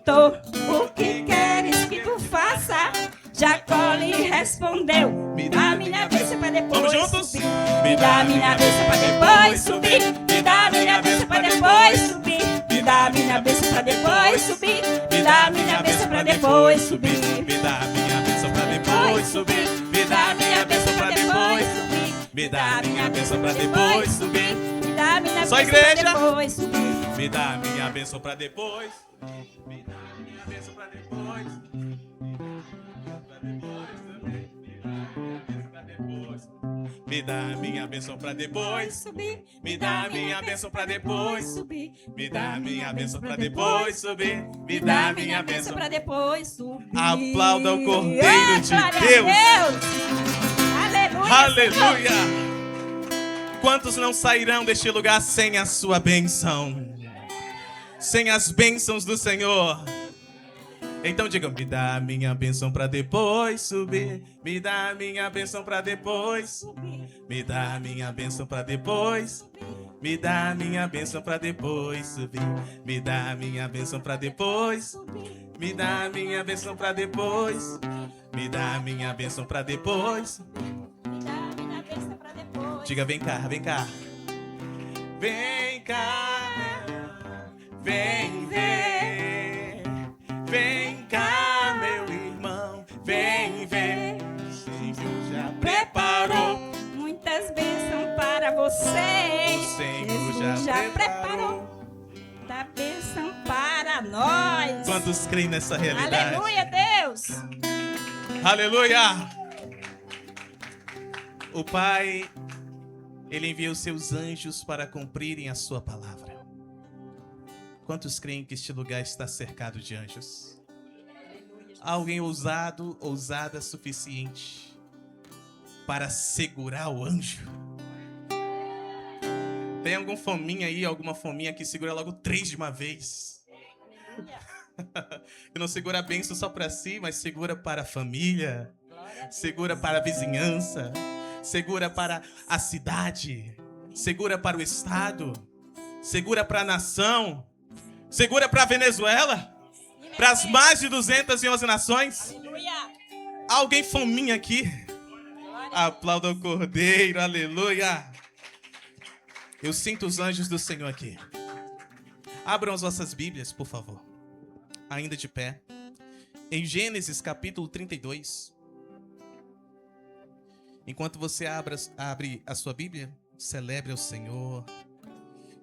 perguntou: o que queres que tu faça? Jacó lhe respondeu: me dá minha bênção pra depois. Vamos juntos? Subir. Me dá minha bênção pra depois subir. Me dá minha bênção pra depois subir. Me dá minha bênção pra depois subir. Me dá minha bênção pra depois subir. Me dá minha bênção pra depois subir. Me dá minha bênção pra depois subir. Me dá minha bênção pra depois subir. Me dá minha Só bênção igreja. pra depois subir. Me dá minha bênção pra depois. Me dá minha bênção pra depois. Me dá minha bênção pra depois. Subir. Me dá minha bênção pra depois. Subir. Me dá minha bênção pra depois subir. Me dá minha bênção pra depois subir. Aplauda o Cordeiro Ei, de glória a Deus. Aleluia. Aleluia! Senhor. Quantos não sairão deste lugar sem a sua bênção? Sem as bênçãos do Senhor. Então digam: me dá minha bênção pra depois subir. Me dá minha bênção pra depois. Me dá minha bênção pra depois. Me dá minha bênção pra depois subir. Me dá minha bênção pra depois. Me dá minha bênção pra depois. Me dá minha bênção pra depois. Me dá minha bênção pra depois. Diga: vem cá, vem cá. Vem cá. Vem ver. Vem cá, meu irmão. Vem ver. O Senhor já preparou. Muitas bênçãos para vocês. O Senhor Jesus já preparou. da bênção para nós. Quantos creem nessa realidade? Aleluia, Deus. Aleluia! O Pai, Ele envia os seus anjos para cumprirem a sua palavra. Quantos creem que este lugar está cercado de anjos? Alguém ousado, ousada suficiente para segurar o anjo? Tem algum fominha aí, alguma fominha que segura logo 3 de uma vez? Que não segura a bênção só para si, mas segura para a família, segura para a vizinhança, segura para a cidade, segura para o estado, segura para a nação, segura para a Venezuela, para as mais de 211 nações. Aleluia. Alguém fominha aqui? Aplauda o Cordeiro, aleluia. Eu sinto os anjos do Senhor aqui. Abram as vossas Bíblias, por favor. Ainda de pé. Em Gênesis capítulo 32. Enquanto você abre a sua Bíblia, celebre ao Senhor.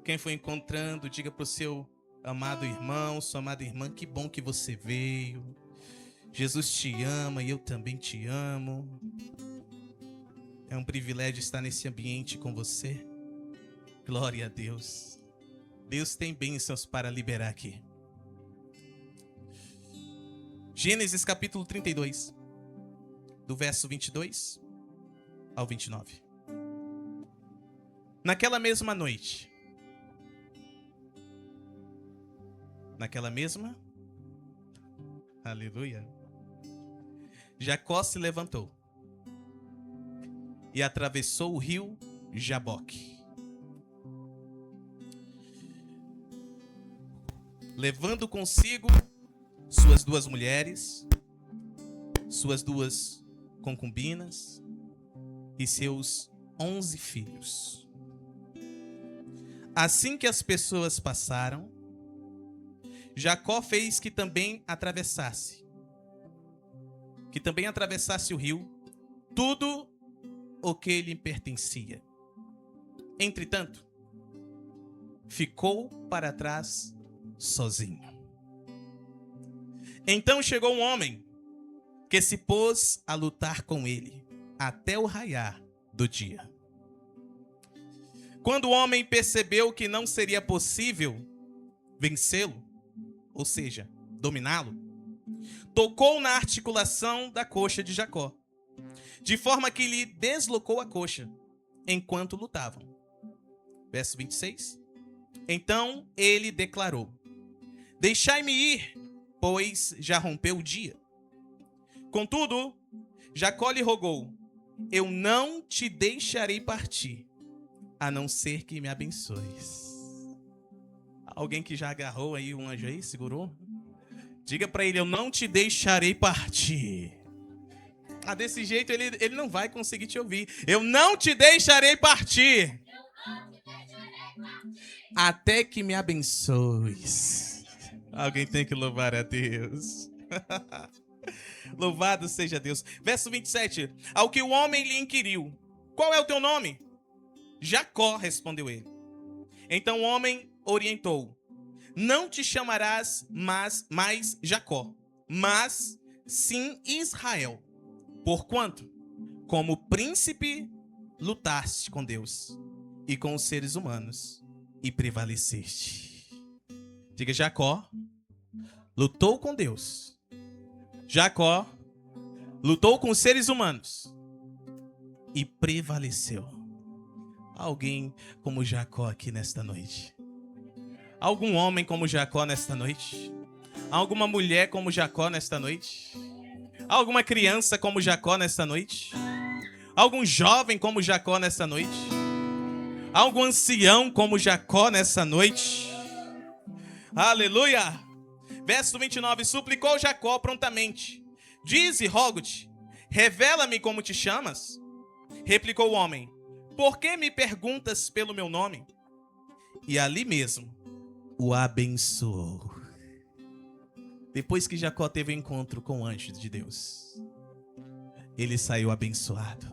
Quem for encontrando, diga para o seu amado irmão, sua amada irmã: que bom que você veio. Jesus te ama e eu também te amo. É um privilégio estar nesse ambiente com você. Glória a Deus. Deus tem bênçãos para liberar aqui. Gênesis capítulo 32, do verso 22 ao 29. Naquela mesma noite, aleluia, Jacó se levantou e atravessou o rio Jaboque, levando consigo suas 2 mulheres, suas 2 concubinas e seus 11 filhos. Assim que as pessoas passaram, Jacó fez que também atravessasse o rio tudo o que lhe pertencia. Entretanto, ficou para trás sozinho. Então chegou um homem que se pôs a lutar com ele até o raiar do dia. Quando o homem percebeu que não seria possível vencê-lo, ou seja, dominá-lo, tocou na articulação da coxa de Jacó, de forma que lhe deslocou a coxa enquanto lutavam. Verso 26. Então ele declarou: deixai-me ir, pois já rompeu o dia. Contudo, Jacó lhe rogou: eu não te deixarei partir, a não ser que me abençoes. Alguém que já agarrou aí um anjo aí, segurou? Diga para ele, eu não te deixarei partir. Ah, desse jeito ele não vai conseguir te ouvir. Eu não te deixarei partir. Até que me abençoes. Alguém tem que louvar a Deus. Louvado seja Deus. Verso 27. Ao que o homem lhe inquiriu: qual é o teu nome? Jacó, respondeu ele. Então o homem orientou: não te chamarás mais Jacó, mas sim Israel. Porquanto, como príncipe, lutaste com Deus e com os seres humanos e prevaleceste. Diga, Jacó lutou com Deus. Jacó lutou com os seres humanos e prevaleceu. Alguém como Jacó aqui nesta noite? Algum homem como Jacó nesta noite? Alguma mulher como Jacó nesta noite? Alguma criança como Jacó nesta noite? Algum jovem como Jacó nesta noite? Algum ancião como Jacó nessa noite? Aleluia! Verso 29. Suplicou Jacó prontamente: dize, rogo-te, revela-me como te chamas. Replicou o homem: por que me perguntas pelo meu nome? E ali mesmo o abençoou. Depois que Jacó teve um encontro com o anjo de Deus, ele saiu abençoado.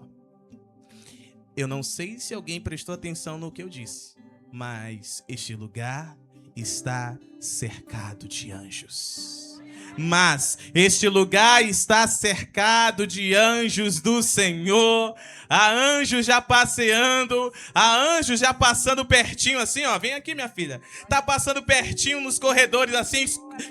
Eu não sei se alguém prestou atenção no que eu disse, mas este lugar está cercado de anjos. Mas este lugar está cercado de anjos do Senhor. Há anjos já passeando, há anjos já passando pertinho assim, ó. Vem aqui, minha filha. Tá passando pertinho nos corredores assim,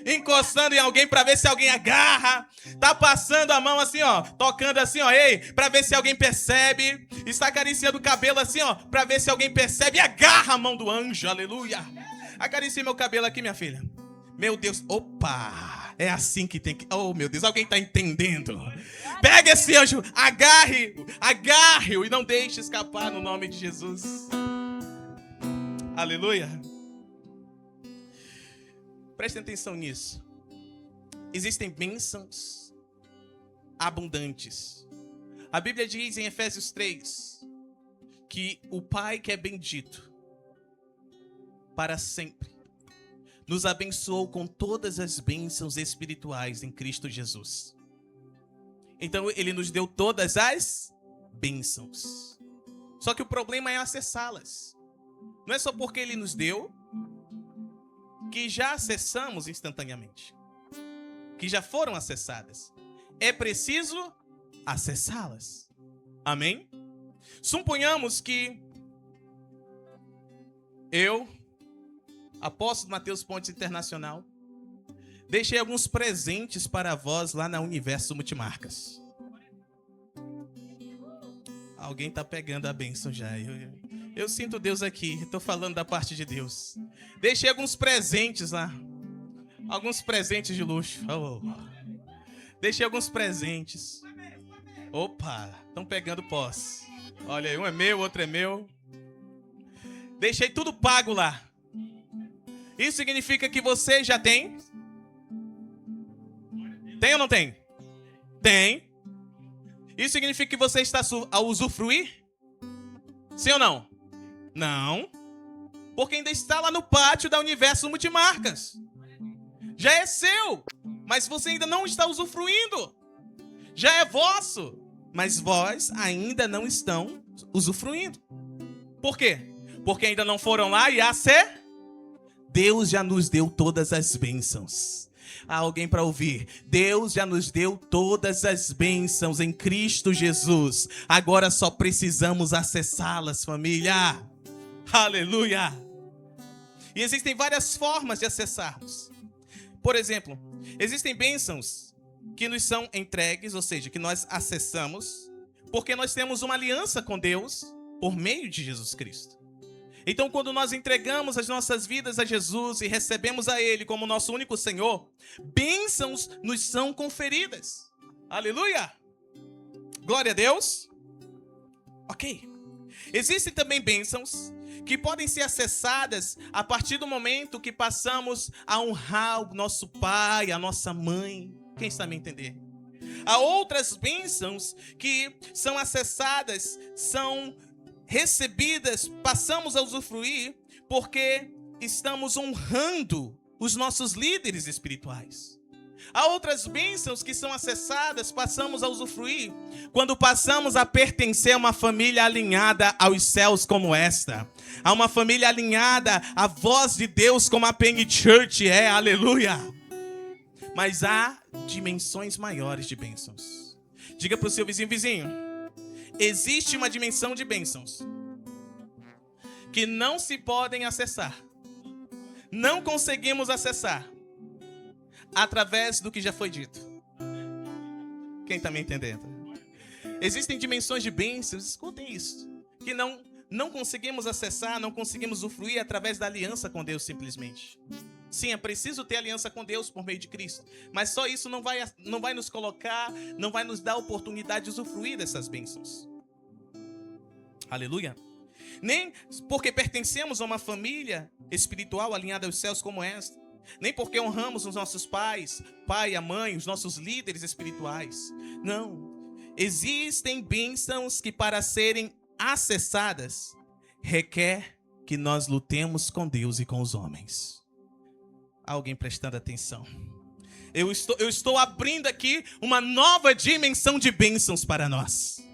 encostando em alguém para ver se alguém agarra. Tá passando a mão assim, ó, tocando assim, ó, ei, para ver se alguém percebe. Está acariciando o cabelo assim, ó, para ver se alguém percebe e agarra a mão do anjo. Aleluia. Acaricie meu cabelo aqui, minha filha. Meu Deus, opa! É assim que tem que... Oh, meu Deus, alguém está entendendo? Pega esse anjo, agarre-o e não deixe escapar no nome de Jesus. Aleluia. Prestem atenção nisso. Existem bênçãos abundantes. A Bíblia diz em Efésios 3 que o Pai que é bendito para sempre nos abençoou com todas as bênçãos espirituais em Cristo Jesus. Então ele nos deu todas as bênçãos. Só que o problema é acessá-las. Não é só porque ele nos deu que já acessamos instantaneamente, que já foram acessadas. É preciso acessá-las. Amém? Suponhamos que eu, apóstolo Mateus Pontes Internacional, deixei alguns presentes para vós lá na Universo Multimarcas. Alguém está pegando a bênção já. Eu sinto Deus aqui. Estou falando da parte de Deus. Deixei alguns presentes lá. Alguns presentes de luxo. Oh. Deixei alguns presentes. Opa, estão pegando posse. Olha aí, um é meu, outro é meu. Deixei tudo pago lá. Isso significa que você já tem? Tem ou não tem? Tem. Isso significa que você está a usufruir? Sim ou não? Não. Porque ainda está lá no pátio da Universo Multimarcas. Já é seu, mas você ainda não está usufruindo. Já é vosso, mas vós ainda não estão usufruindo. Por quê? Porque ainda não foram lá e Deus já nos deu todas as bênçãos. Há alguém para ouvir? Deus já nos deu todas as bênçãos em Cristo Jesus. Agora só precisamos acessá-las, família. Aleluia! E existem várias formas de acessarmos. Por exemplo, existem bênçãos que nos são entregues, ou seja, que nós acessamos, porque nós temos uma aliança com Deus por meio de Jesus Cristo. Então, quando nós entregamos as nossas vidas a Jesus e recebemos a Ele como nosso único Senhor, bênçãos nos são conferidas. Aleluia! Glória a Deus! Ok. Existem também bênçãos que podem ser acessadas a partir do momento que passamos a honrar o nosso pai, a nossa mãe. Quem está me entendendo? Há outras bênçãos que são acessadas, são recebidas, passamos a usufruir porque estamos honrando os nossos líderes espirituais. Há outras bênçãos que são acessadas, passamos a usufruir quando passamos a pertencer a uma família alinhada aos céus como esta. A uma família alinhada à voz de Deus como a Penny Church é, aleluia. Mas há dimensões maiores de bênçãos. Diga para o seu vizinho, existe uma dimensão de bênçãos que não se podem acessar. Não conseguimos acessar através do que já foi dito. Quem está me entendendo? Existem dimensões de bênçãos, escutem isso, que não conseguimos acessar, não conseguimos usufruir através da aliança com Deus simplesmente. Sim, é preciso ter aliança com Deus por meio de Cristo, mas só isso não vai nos colocar, não vai nos dar a oportunidade de usufruir dessas bênçãos. Aleluia. Nem porque pertencemos a uma família espiritual alinhada aos céus como esta, nem porque honramos os nossos pais, pai e a mãe, os nossos líderes espirituais. Não. Existem bênçãos que, para serem acessadas, requer que nós lutemos com Deus e com os homens. Alguém prestando atenção? Eu estou abrindo aqui uma nova dimensão de bênçãos para nós.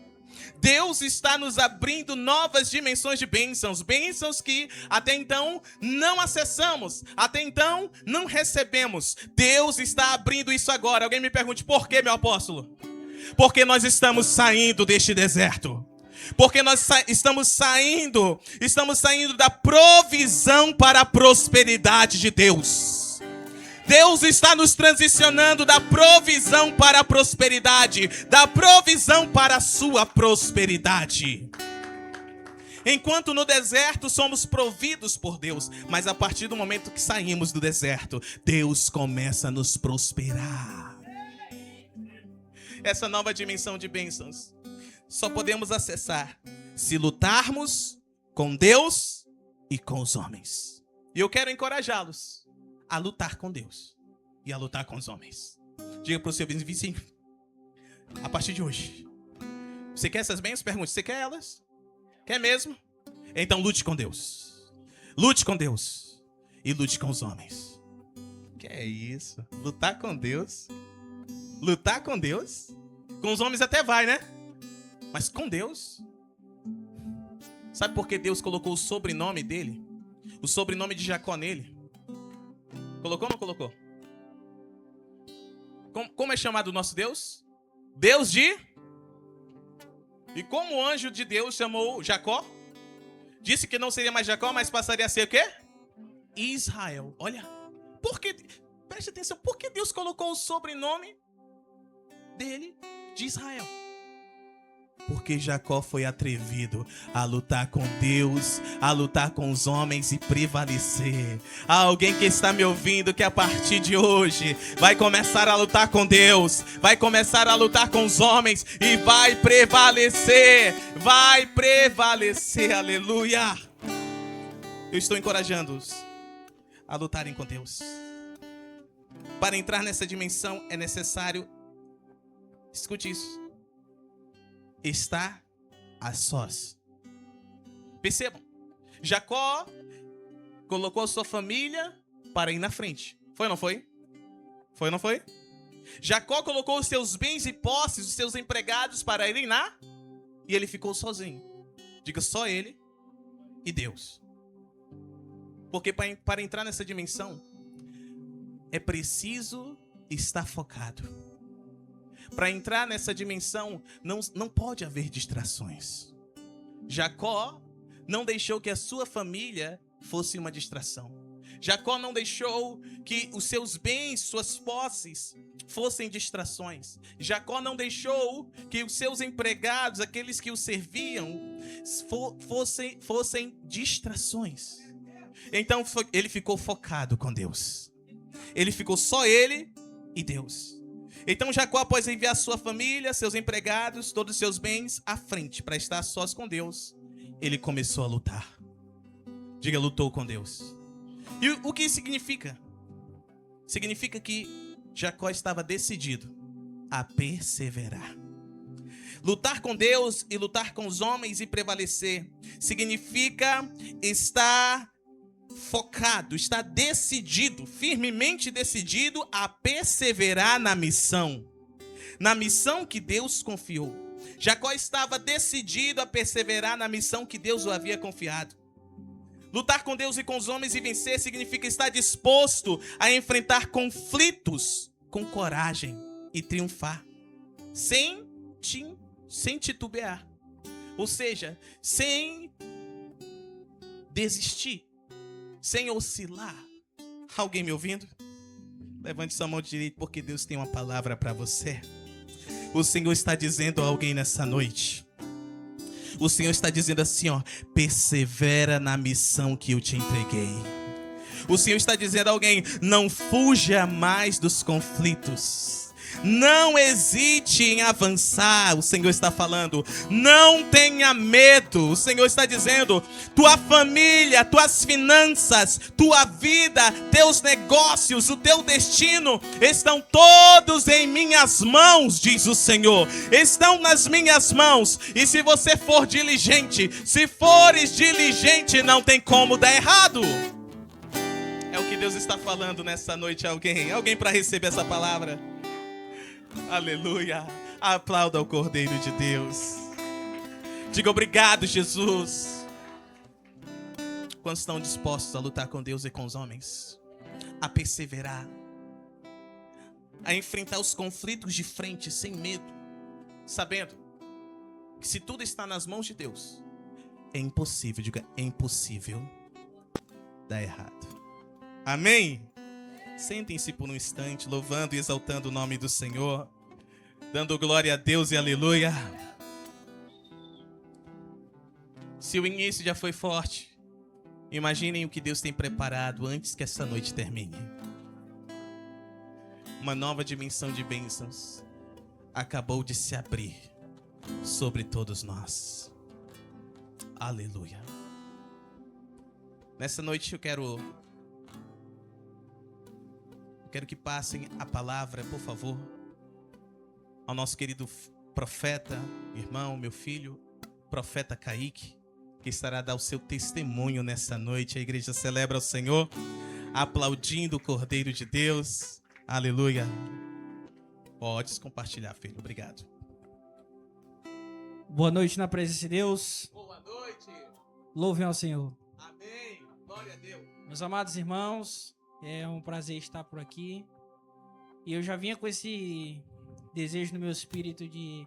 Deus está nos abrindo novas dimensões de bênçãos. Bênçãos que até então não acessamos, até então não recebemos. Deus está abrindo isso agora. Alguém me pergunte, por quê, meu apóstolo? Porque nós estamos saindo deste deserto. Porque nós estamos saindo da provisão para a prosperidade de Deus. Deus está nos transicionando da provisão para a prosperidade, da provisão para a sua prosperidade. Enquanto no deserto somos providos por Deus, mas a partir do momento que saímos do deserto, Deus começa a nos prosperar. Essa nova dimensão de bênçãos só podemos acessar se lutarmos com Deus e com os homens. E eu quero encorajá-los a lutar com Deus e a lutar com os homens. Diga para o seu vizinho, a partir de hoje, você quer essas bênçãos? Pergunte, você quer elas? Quer mesmo? Então lute com Deus. Lute com Deus e lute com os homens. Que é isso? Lutar com Deus? Lutar com Deus? Com os homens até vai, né? Mas com Deus? Sabe por que Deus colocou o sobrenome dele? O sobrenome de Jacó nele? Colocou ou não colocou? Como é chamado o nosso Deus? Deus de... E como o anjo de Deus chamou Jacó? Disse que não seria mais Jacó, mas passaria a ser o quê? Israel. Olha, por que... Preste atenção, por que Deus colocou o sobrenome dele de Israel? Porque Jacó foi atrevido a lutar com Deus, a lutar com os homens e prevalecer. Há alguém que está me ouvindo que a partir de hoje vai começar a lutar com Deus, vai começar a lutar com os homens e vai prevalecer, aleluia. Eu estou encorajando-os a lutarem com Deus. Para entrar nessa dimensão é necessário, escute isso, estar a sós. Percebam, Jacó colocou a sua família para ir na frente. Foi ou não foi? Foi ou não foi? Jacó colocou os seus bens e posses, os seus empregados para irem e ele ficou sozinho. Diga, só ele e Deus. Porque para entrar nessa dimensão é preciso estar focado. Para entrar nessa dimensão, não pode haver distrações. Jacó não deixou que a sua família fosse uma distração. Jacó não deixou que os seus bens, suas posses, fossem distrações. Jacó não deixou que os seus empregados, aqueles que o serviam, fossem distrações. Então ele ficou focado com Deus. Ele ficou só ele e Deus. Então Jacó, após enviar sua família, seus empregados, todos os seus bens à frente, para estar sós com Deus, ele começou a lutar. Diga, lutou com Deus. E o que significa? Significa que Jacó estava decidido a perseverar. Lutar com Deus e lutar com os homens e prevalecer significa estar focado, estar decidido, firmemente decidido a perseverar na missão que Deus confiou. Jacó estava decidido a perseverar na missão que Deus o havia confiado. Lutar com Deus e com os homens e vencer significa estar disposto a enfrentar conflitos com coragem e triunfar, sem titubear. Ou seja, sem desistir, sem oscilar. Alguém me ouvindo? Levante sua mão direita, porque Deus tem uma palavra para você. O Senhor está dizendo a alguém nessa noite. O Senhor está dizendo assim, ó: persevera na missão que eu te entreguei. O Senhor está dizendo a alguém: não fuja mais dos conflitos. Não hesite em avançar. O Senhor está falando. Não tenha medo. O Senhor está dizendo: tua família, tuas finanças, tua vida, teus negócios, o teu destino estão todos em minhas mãos, diz o Senhor. Estão nas minhas mãos. E se você for diligente, se fores diligente, não tem como dar errado. É o que Deus está falando nessa noite. Alguém para receber essa palavra? Aleluia. Aplauda o Cordeiro de Deus. Diga obrigado, Jesus. Quantos estão dispostos a lutar com Deus e com os homens? A perseverar, a enfrentar os conflitos de frente sem medo, sabendo que se tudo está nas mãos de Deus, é impossível, diga, é impossível dar errado. Amém? Sentem-se por um instante, louvando e exaltando o nome do Senhor, dando glória a Deus e aleluia. Se o início já foi forte, imaginem o que Deus tem preparado antes que essa noite termine. Uma nova dimensão de bênçãos acabou de se abrir sobre todos nós. Aleluia. Nessa noite eu quero que passem a palavra, por favor, ao nosso querido profeta, irmão, meu filho, profeta Kaique, que estará a dar o seu testemunho nessa noite. A igreja celebra o Senhor, aplaudindo o Cordeiro de Deus. Aleluia. Podes compartilhar, filho. Obrigado. Boa noite na presença de Deus. Boa noite. Louvem ao Senhor. Amém. Glória a Deus. Meus amados irmãos, é um prazer estar por aqui. E eu já vinha com esse desejo no meu espírito de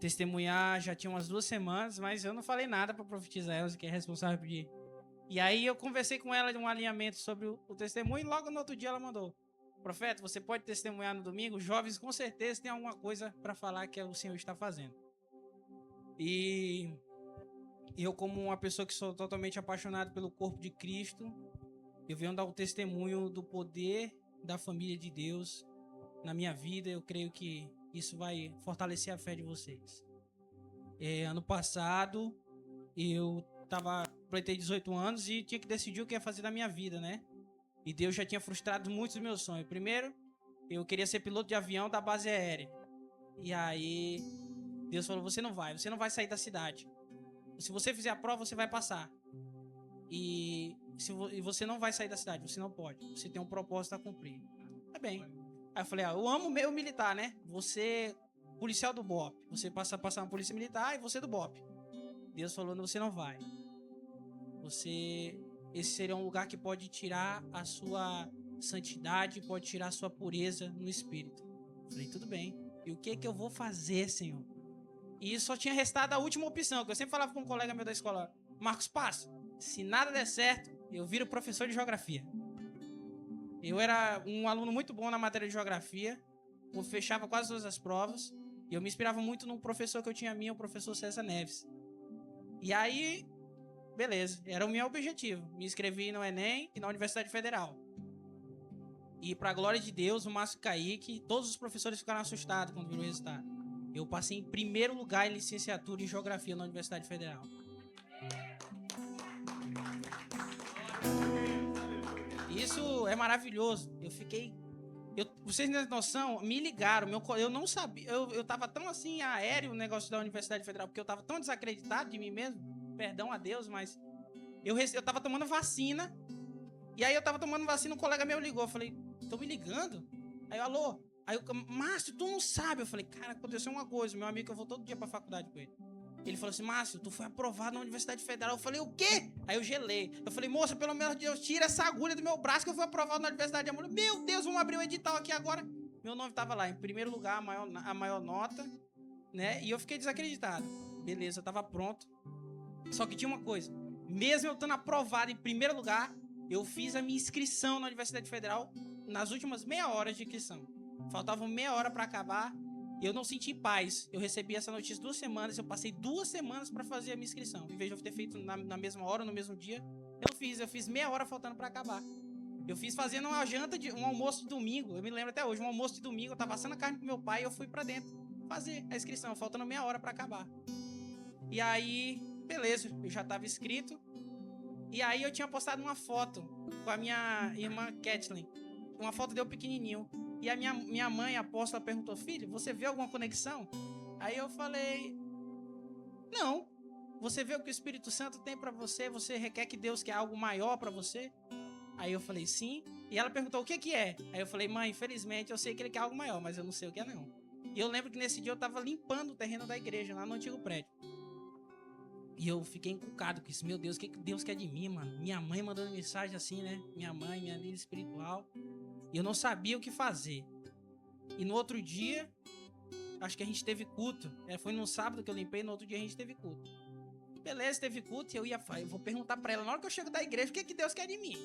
testemunhar, já tinha umas 2 semanas, mas eu não falei nada para profetizar ela, que é responsável por ir. E aí eu conversei com ela de um alinhamento sobre o testemunho e logo no outro dia ela mandou: profeta, você pode testemunhar no domingo? Os jovens com certeza têm alguma coisa para falar que o Senhor está fazendo. E eu, como uma pessoa que sou totalmente apaixonado pelo corpo de Cristo, eu venho dar o testemunho do poder da família de Deus na minha vida. Eu creio que isso vai fortalecer a fé de vocês. Ano passado, eu completei 18 anos e tinha que decidir o que ia fazer da minha vida, né? E Deus já tinha frustrado muitos dos meus sonhos. Primeiro, eu queria ser piloto de avião da base aérea. E aí, Deus falou: você não vai sair da cidade. Se você fizer a prova, você vai passar. E você não vai sair da cidade, você não pode. Você tem um propósito a cumprir. Tá bem. Aí eu falei: eu amo meio militar, né? Você, policial do BOP. Você passar na polícia militar e você do BOP. Deus falou: não, você não vai. Esse seria um lugar que pode tirar a sua santidade, pode tirar a sua pureza no espírito. Eu falei: tudo bem. E o que eu vou fazer, Senhor? E só tinha restado a última opção, que eu sempre falava com um colega meu da escola: Marcos Passo, se nada der certo, eu viro professor de geografia. Eu era um aluno muito bom na matéria de geografia, eu fechava quase todas as provas, e eu me inspirava muito no professor que eu tinha o professor César Neves. E aí, beleza, era o meu objetivo. Me inscrevi no Enem e na Universidade Federal. E pra glória de Deus, o Márcio Kaique, todos os professores ficaram assustados quando viram o resultado. Eu passei em primeiro lugar em licenciatura em geografia na Universidade Federal. Isso é maravilhoso. Vocês não têm noção, me ligaram. Eu não sabia. Eu tava tão assim, aéreo o negócio da Universidade Federal, porque eu tava tão desacreditado de mim mesmo. Perdão a Deus, mas eu tava tomando vacina. E aí eu tava tomando vacina, um colega meu ligou. Eu falei, tô me ligando? Aí eu, alô? Aí eu, Márcio, tu não sabe. Eu falei, cara, aconteceu uma coisa. Meu amigo, que eu vou todo dia pra faculdade com ele. Ele falou assim, Márcio, tu foi aprovado na Universidade Federal. Eu falei, o quê? Aí eu gelei. Eu falei, moça, pelo menos Deus, tira essa agulha do meu braço que eu fui aprovado na Universidade. Mulher, meu Deus, vamos abrir o edital aqui agora. Meu nome tava lá, em primeiro lugar, a maior nota, né? E eu fiquei desacreditado. Beleza, eu tava pronto. Só que tinha uma coisa. Mesmo eu estando aprovado em primeiro lugar, eu fiz a minha inscrição na Universidade Federal nas últimas meia hora de inscrição. Faltava meia hora para acabar. E eu não senti paz. Eu recebi essa notícia 2 semanas. Eu passei 2 semanas para fazer a minha inscrição. Em vez de eu ter feito na mesma hora, no mesmo dia, eu fiz meia hora faltando para acabar. Eu fiz fazendo uma janta, um almoço de domingo. Eu me lembro até hoje, um almoço de domingo. Eu tava assando a carne com meu pai e eu fui para dentro fazer a inscrição, faltando meia hora para acabar. E aí, beleza, eu já tava inscrito. E aí eu tinha postado uma foto com a minha irmã Kathleen. Uma foto deu pequenininho. E a minha mãe, a apóstola, perguntou, filho, você vê alguma conexão? Aí eu falei, não. Você vê o que o Espírito Santo tem pra você? Você requer que Deus quer algo maior pra você? Aí eu falei, sim. E ela perguntou, o que é? Aí eu falei, mãe, infelizmente eu sei que ele quer algo maior, mas eu não sei o que é não. E eu lembro que nesse dia eu tava limpando o terreno da igreja, lá no antigo prédio. E eu fiquei encucado com isso. Meu Deus, o que Deus quer de mim, mano? Minha mãe mandando mensagem assim, né? Minha mãe, minha líder espiritual. E eu não sabia o que fazer. E no outro dia, acho que a gente teve culto. Foi num sábado que eu limpei, no outro dia a gente teve culto. Beleza, teve culto e eu vou perguntar pra ela, na hora que eu chego da igreja, o que Deus quer de mim?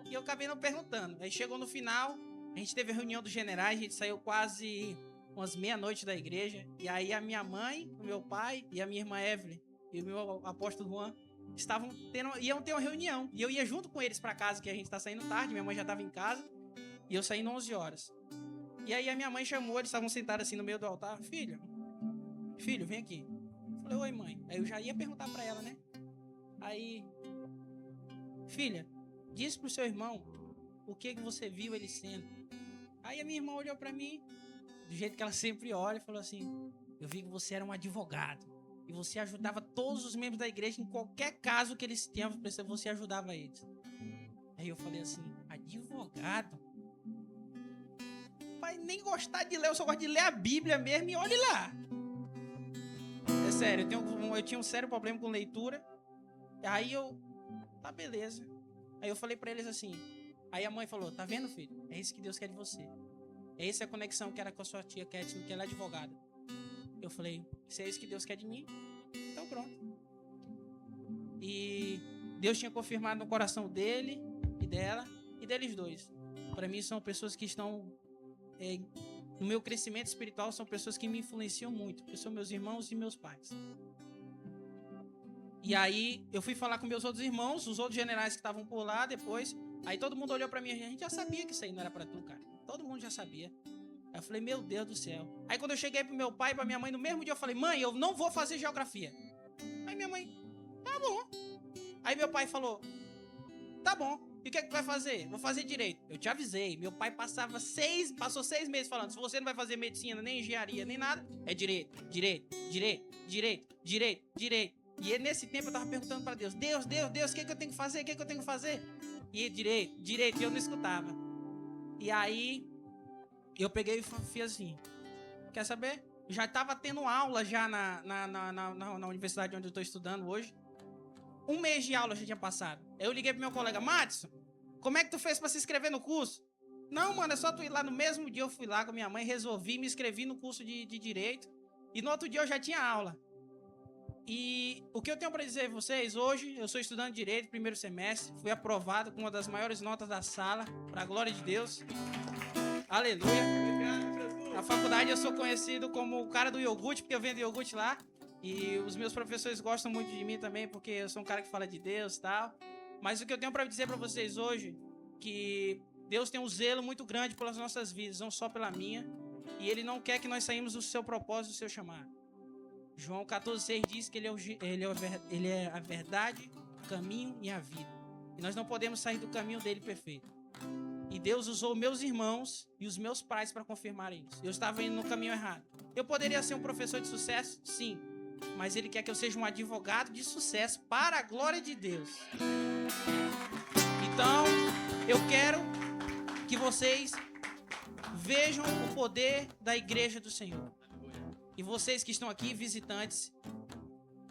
E eu acabei não perguntando. Aí chegou no final, a gente teve a reunião dos generais, a gente saiu quase umas meia-noite da igreja. E aí a minha mãe, o meu pai e a minha irmã Evelyn e o meu apóstolo Juan iam ter uma reunião. E eu ia junto com eles pra casa, que a gente tá saindo tarde, minha mãe já tava em casa. E eu saindo 11 horas. E aí a minha mãe chamou, eles estavam sentados assim no meio do altar. Filho, vem aqui. Eu falei, oi mãe. Aí eu já ia perguntar pra ela, né? Aí, filha, diz pro seu irmão o que você viu ele sendo. Aí a minha irmã olhou pra mim, do jeito que ela sempre olha, e falou assim, eu vi que você era um advogado. E você ajudava todos os membros da igreja em qualquer caso que eles tinham, você ajudava eles. Aí eu falei assim, advogado? Pai, nem gostar de ler, eu só gosto de ler a Bíblia mesmo e olhe lá. É sério, eu tinha um sério problema com leitura. Aí tá beleza. Aí eu falei pra eles assim, aí a mãe falou, tá vendo filho? É isso que Deus quer de você. É essa a conexão que era com a sua tia Kathleen, que ela é advogada. Eu falei, se é isso que Deus quer de mim, então pronto. E Deus tinha confirmado no coração dele e dela e deles dois. Para mim são pessoas que estão no meu crescimento espiritual, são pessoas que me influenciam muito, porque são meus irmãos e meus pais. E aí eu fui falar com meus outros irmãos, os outros generais que estavam por lá depois. Aí todo mundo olhou para mim, a gente já sabia que isso aí não era para tu, cara. Todo mundo já sabia. Aí eu falei, meu Deus do céu. Aí quando eu cheguei pro meu pai e pra minha mãe, no mesmo dia eu falei, mãe, eu não vou fazer geografia. Aí minha mãe, tá bom. Aí meu pai falou, tá bom. E o que é que tu vai fazer? Vou fazer direito. Eu te avisei. Meu pai passou 6 meses falando, se você não vai fazer medicina, nem engenharia, nem nada, é direito. E nesse tempo eu tava perguntando pra Deus, Deus, o que é que eu tenho que fazer? O que é que eu tenho que fazer? E direito, e eu não escutava. E aí eu peguei e fiz assim, quer saber? Já tava tendo aula já na universidade onde eu tô estudando hoje. 1 mês de aula já tinha passado. Eu liguei pro meu colega, Madison, como é que tu fez pra se inscrever no curso? Não, mano, é só tu ir lá. No mesmo dia eu fui lá com minha mãe, resolvi, me inscrevi no curso de Direito. E no outro dia eu já tinha aula. E o que eu tenho pra dizer a vocês, hoje eu sou estudante de Direito, primeiro semestre. Fui aprovado com uma das maiores notas da sala, pra glória de Deus. Aleluia. Na faculdade eu sou conhecido como o cara do iogurte, porque eu vendo iogurte lá. E os meus professores gostam muito de mim também, porque eu sou um cara que fala de Deus e tal. Mas o que eu tenho pra dizer pra vocês hoje, que Deus tem um zelo muito grande pelas nossas vidas, não só pela minha. E Ele não quer que nós saímos do seu propósito, do seu chamado. João 14,6 diz que ele é a verdade, o caminho e a vida. E nós não podemos sair do caminho dele perfeito. E Deus usou meus irmãos e os meus pais para confirmarem isso. Eu estava indo no caminho errado. Eu poderia ser um professor de sucesso? Sim. Mas ele quer que eu seja um advogado de sucesso para a glória de Deus. Então, eu quero que vocês vejam o poder da igreja do Senhor. E vocês que estão aqui, visitantes,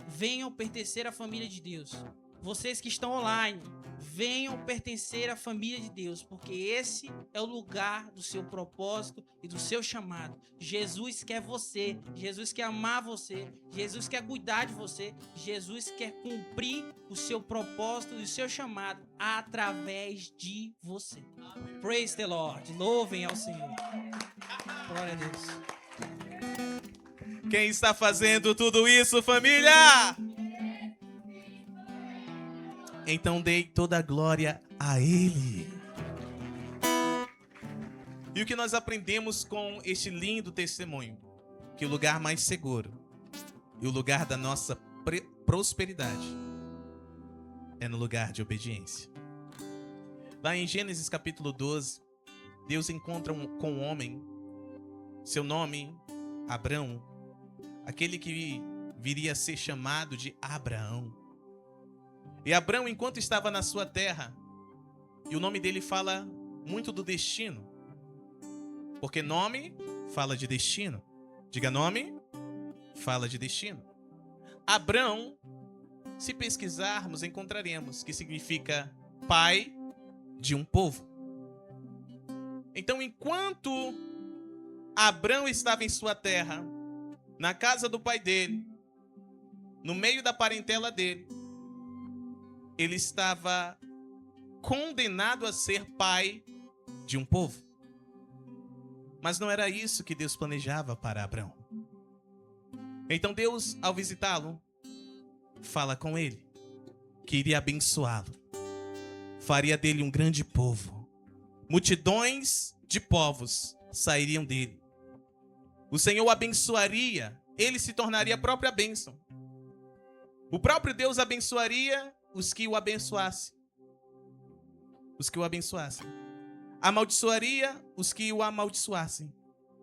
venham pertencer à família de Deus. Vocês que estão online, venham pertencer à família de Deus, porque esse é o lugar do seu propósito e do seu chamado. Jesus quer você, Jesus quer amar você, Jesus quer cuidar de você, Jesus quer cumprir o seu propósito e o seu chamado através de você. Praise the Lord, louvem ao Senhor. Glória a Deus. Quem está fazendo tudo isso, família? Então dei toda a glória a Ele. E o que nós aprendemos com este lindo testemunho? Que o lugar mais seguro e o lugar da nossa prosperidade é no lugar de obediência. Lá em Gênesis capítulo 12, Deus encontra com um homem, seu nome, Abrão, aquele que viria a ser chamado de Abraão. E Abrão, enquanto estava na sua terra, e o nome dele fala muito do destino, porque nome fala de destino. Diga nome, fala de destino. Abrão, se pesquisarmos, encontraremos que significa pai de um povo. Então, enquanto Abrão estava em sua terra, na casa do pai dele, no meio da parentela dele, ele estava condenado a ser pai de um povo. Mas não era isso que Deus planejava para Abrão. Então Deus, ao visitá-lo, fala com ele que iria abençoá-lo. Faria dele um grande povo. Multidões de povos sairiam dele. O Senhor o abençoaria. Ele se tornaria a própria bênção. O próprio Deus abençoaria os que o abençoassem. Os que o abençoassem. Amaldiçoaria os que o amaldiçoassem.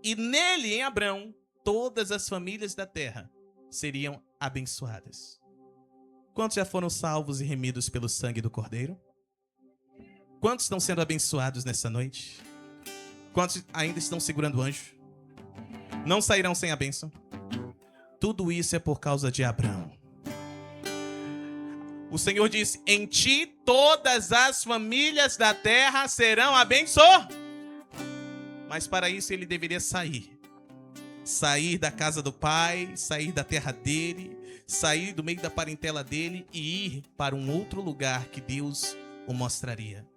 E nele, em Abrão, todas as famílias da terra seriam abençoadas. Quantos já foram salvos e remidos pelo sangue do Cordeiro? Quantos estão sendo abençoados nessa noite? Quantos ainda estão segurando o anjo? Não sairão sem a bênção. Tudo isso é por causa de Abrão. O Senhor disse: em ti todas as famílias da terra serão abençoadas. Mas para isso ele deveria sair. Sair da casa do pai, sair da terra dele, sair do meio da parentela dele e ir para um outro lugar que Deus o mostraria.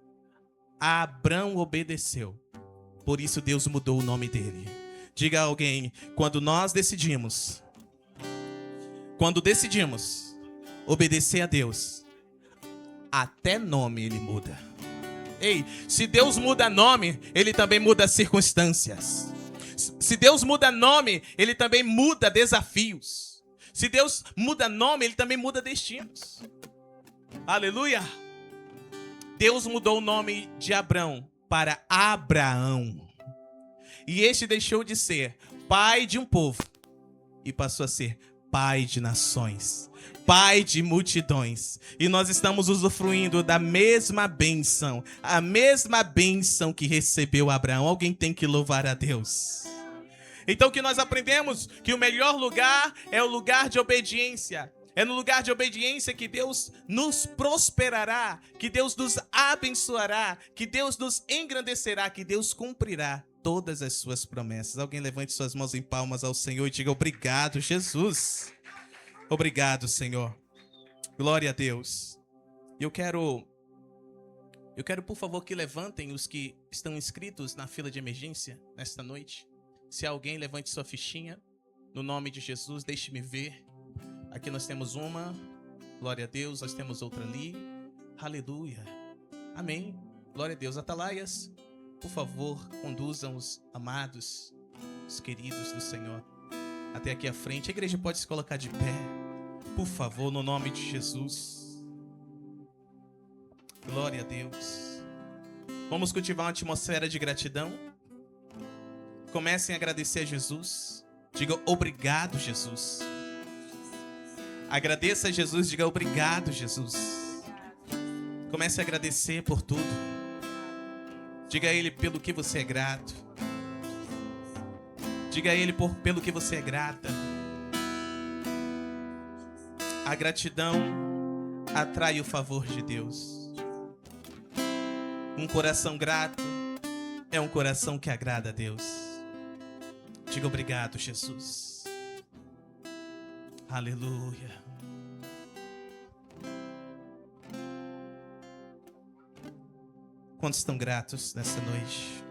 Abrão obedeceu. Por isso Deus mudou o nome dele. Diga a alguém: quando decidimos obedecer a Deus, até nome ele muda. Ei, se Deus muda nome, ele também muda circunstâncias. Se Deus muda nome, ele também muda desafios. Se Deus muda nome, ele também muda destinos. Aleluia! Deus mudou o nome de Abrão para Abraão. E este deixou de ser pai de um povo e passou a ser pai de nações, pai de multidões. E nós estamos usufruindo da mesma bênção, a mesma bênção que recebeu Abraão. Alguém tem que louvar a Deus. Então, que nós aprendemos que o melhor lugar é o lugar de obediência. É no lugar de obediência que Deus nos prosperará, que Deus nos abençoará, que Deus nos engrandecerá, que Deus cumprirá todas as suas promessas. Alguém levante suas mãos em palmas ao Senhor e diga: obrigado, Jesus. Obrigado, Senhor. Glória a Deus. Eu quero, por favor, que levantem os que estão inscritos na fila de emergência nesta noite. Se alguém, levante sua fichinha. No nome de Jesus, deixe-me ver. Aqui nós temos uma. Glória a Deus. Nós temos outra ali. Aleluia. Amém. Glória a Deus. Atalaias, por favor, conduzam os amados, os queridos do Senhor até aqui à frente. A igreja pode se colocar de pé, por favor, no nome de Jesus. Glória a Deus. Vamos cultivar uma atmosfera de gratidão. Comecem a agradecer a Jesus. Diga obrigado, Jesus. Agradeça a Jesus, diga obrigado, Jesus. Comece a agradecer por tudo. Diga a Ele pelo que você é grato. Diga a Ele pelo que você é grata. A gratidão atrai o favor de Deus. Um coração grato é um coração que agrada a Deus. Diga obrigado, Jesus. Aleluia. Quantos estão gratos nessa noite?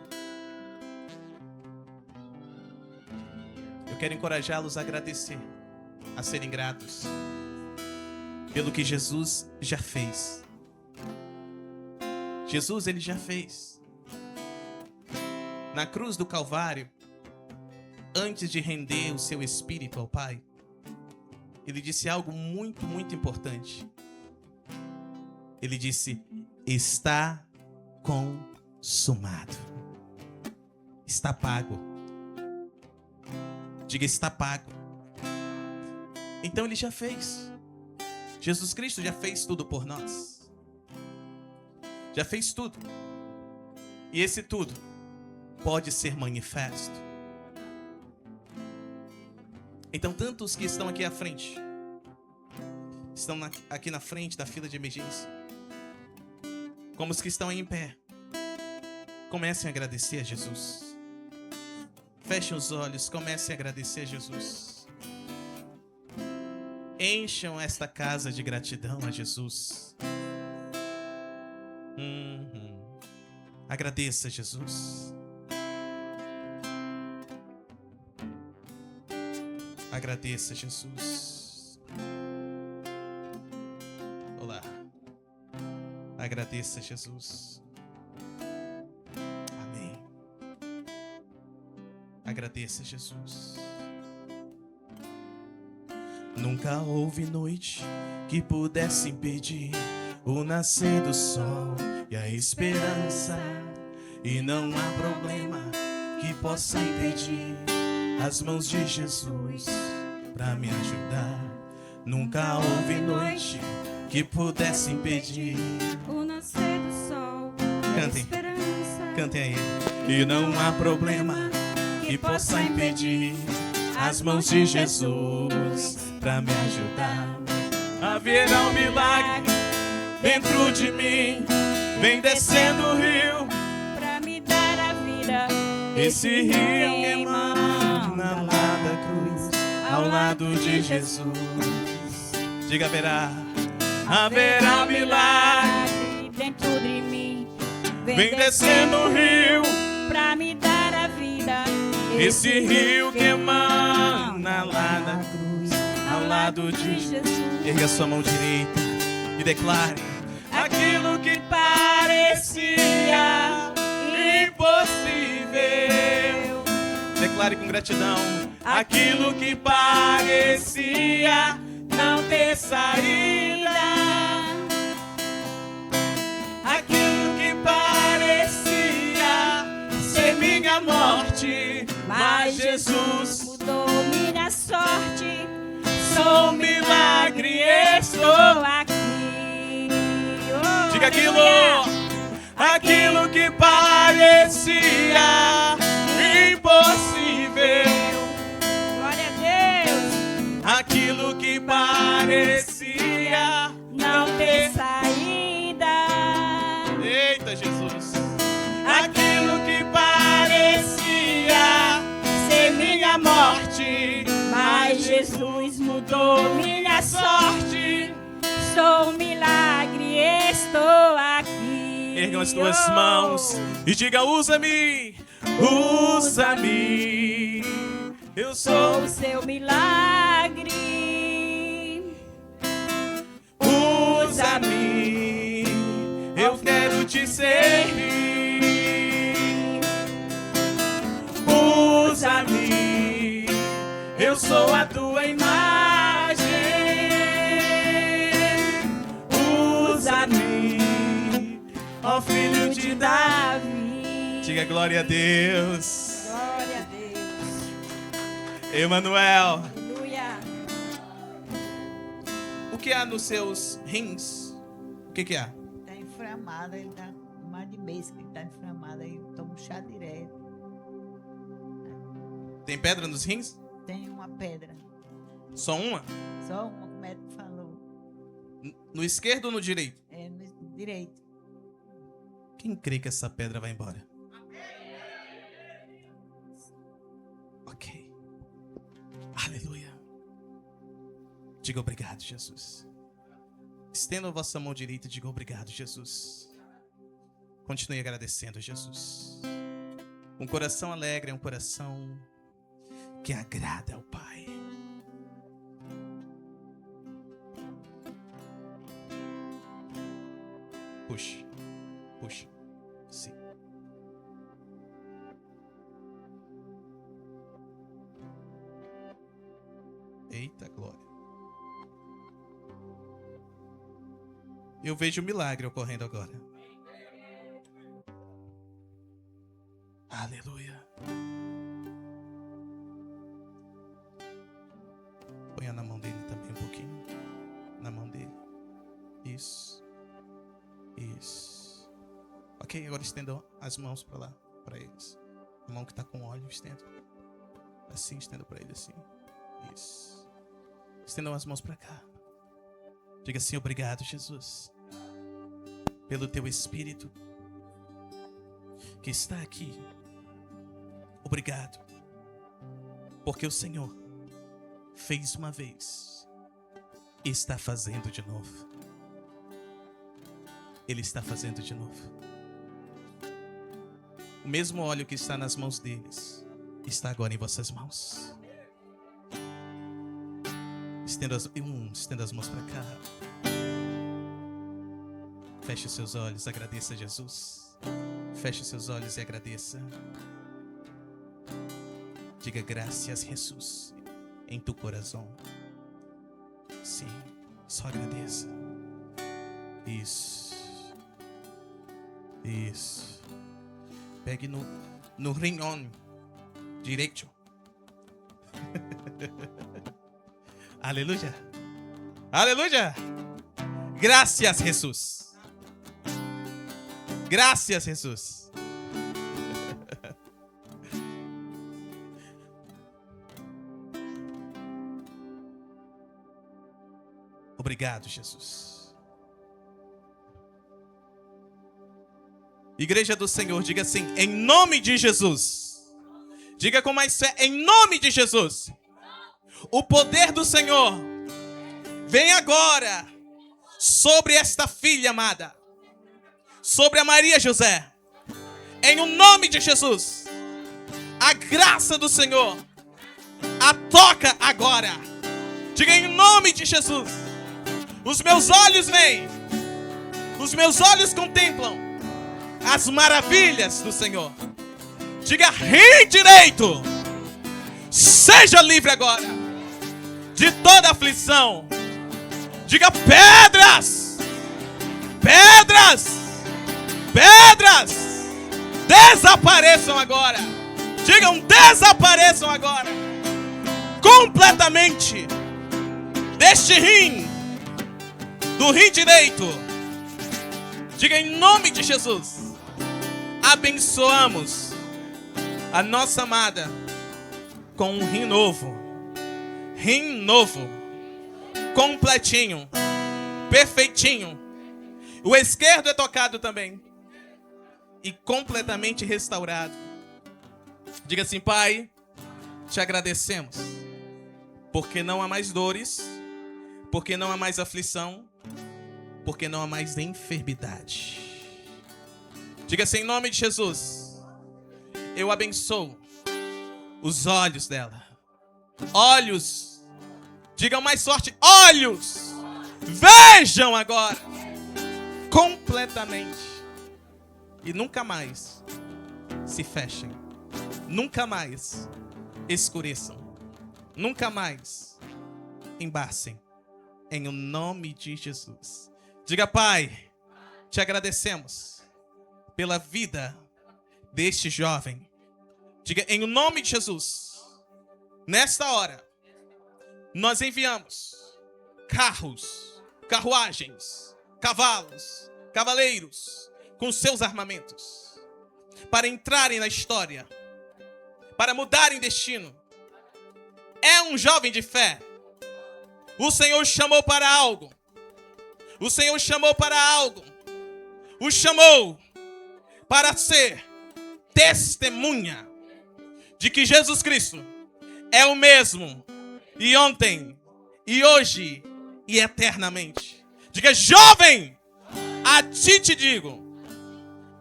Eu quero encorajá-los a agradecer, a serem gratos pelo que Jesus já fez. Jesus, Ele já fez. Na cruz do Calvário, antes de render o seu espírito ao Pai, Ele disse algo muito, muito importante. Ele disse: está consumado. Está pago. Diga, está pago. Então Ele já fez. Jesus Cristo já fez tudo por nós. Já fez tudo. E esse tudo pode ser manifesto. Então, tanto os que estão aqui à frente, estão aqui na frente da fila de emergência, como os que estão aí em pé, comecem a agradecer a Jesus. Fechem os olhos, comecem a agradecer a Jesus. Encham esta casa de gratidão a Jesus. Agradeça a Jesus. Agradeça a Jesus. Olá. Agradeça a Jesus. Amém. Agradeça a Jesus. Nunca houve noite que pudesse impedir o nascer do sol e a esperança. E não há problema que possa impedir as mãos de Jesus pra me ajudar. Nunca houve noite que pudesse impedir o nascer do sol. Cantem. Esperança. Cantem a Ele. E não há problema que possa impedir as mãos de Jesus pra me ajudar. Haverá um milagre dentro de mim. Vem descendo o rio Pra me dar a vida. esse rio que emana lá da cruz, ao lado de Jesus. Diga, haverá milagre dentro de mim. vem descendo o rio, pra me dar a vida. esse rio que emana lá da cruz, ao lado de Jesus. Erga sua mão direita e declare: aquilo que parecia impossível. Declare com gratidão: aquilo que parecia não ter saída, aquilo que parecia ser minha morte, mas Jesus mudou minha sorte. sou um milagre, estou. Aqui. Oh, Diga aquilo, aleluia. aquilo que parecia impossível, Glória a Deus. aquilo que parecia Não ter saída. Eita, Jesus! Aquilo que parecia ser minha morte, Mas Jesus mudou minha sorte. Sou um milagre, estou aqui. ergam as tuas mãos e diga: usa-me, usa-me, eu sou. O seu milagre. Usa-me, eu quero te servir. Usa-me, eu sou a tua imagem. Usa-me, ó filho de Davi. Diga glória a Deus. Glória a Deus. Emanuel. Aleluia. O que há nos seus rins? O que há? Tá inflamado, ele tá mais de mês que ele tá inflamado, aí eu tomo chá direto. Tem pedra nos rins? Tem uma pedra, Só uma? só uma, o médico falou, No esquerdo ou no direito? é no direito. Quem crê que essa pedra vai embora? Ok. Aleluia. Diga obrigado, Jesus. Estenda a vossa mão direita e diga obrigado, Jesus. Continue agradecendo, Jesus. Um coração alegre é um coração que agrada ao Pai. Puxa, puxa, sim. Eita glória. Eu vejo um milagre ocorrendo agora. Aleluia. Ponha na mão dele também um pouquinho. Na mão dele. Isso. Isso. Ok, agora estenda as mãos para lá, para eles. A mão que está com óleo, estenda. Assim, estenda para ele assim. Isso. Estendam as mãos para cá. Diga assim, obrigado, Jesus, pelo teu Espírito que está aqui. Obrigado, porque o Senhor fez uma vez e está fazendo de novo. Ele está fazendo de novo. O mesmo óleo que está nas mãos deles está agora em vossas mãos. Estenda as mãos para cá. Feche os seus olhos, agradeça a Jesus. Feche os seus olhos e agradeça. Diga graças, Jesus, em tu coração. Sim, só agradeça. Isso. Isso. Pegue no rinhão direito. Aleluia. Aleluia. Graças, Jesus. Graças, Jesus. Obrigado, Jesus. Igreja do Senhor, diga assim, em nome de Jesus. Diga com mais fé, em nome de Jesus. O poder do Senhor vem agora sobre esta filha amada, sobre a Maria José, em o nome de Jesus. A graça do Senhor a toca agora. Diga em nome de Jesus. Os meus olhos veem, os meus olhos contemplam as maravilhas do Senhor. Diga rim direito, seja livre agora de toda aflição. Diga pedras, pedras, pedras, desapareçam agora. Digam desapareçam agora, completamente, deste rim, do rim direito. Diga em nome de Jesus. Abençoamos a nossa amada com um rim novo. Rim novo, completinho, perfeitinho. O esquerdo é tocado também e completamente restaurado. Diga assim, Pai, te agradecemos, porque não há mais dores, porque não há mais aflição, porque não há mais enfermidade. Diga assim, em nome de Jesus, eu abençoo os olhos dela. Olhos, digam mais forte, olhos, vejam agora, completamente, e nunca mais se fechem, nunca mais escureçam, nunca mais embaçem, em o nome de Jesus. Diga, Pai, te agradecemos, pela vida deste jovem. Diga, em o nome de Jesus, nesta hora, nós enviamos carros, carruagens, cavalos, cavaleiros, com seus armamentos, para entrarem na história, para mudarem destino. É um jovem de fé. O Senhor chamou para algo. O Senhor chamou para algo. O chamou para ser testemunha de que Jesus Cristo é o mesmo, e ontem, e hoje, e eternamente. Diga, jovem, a ti te digo,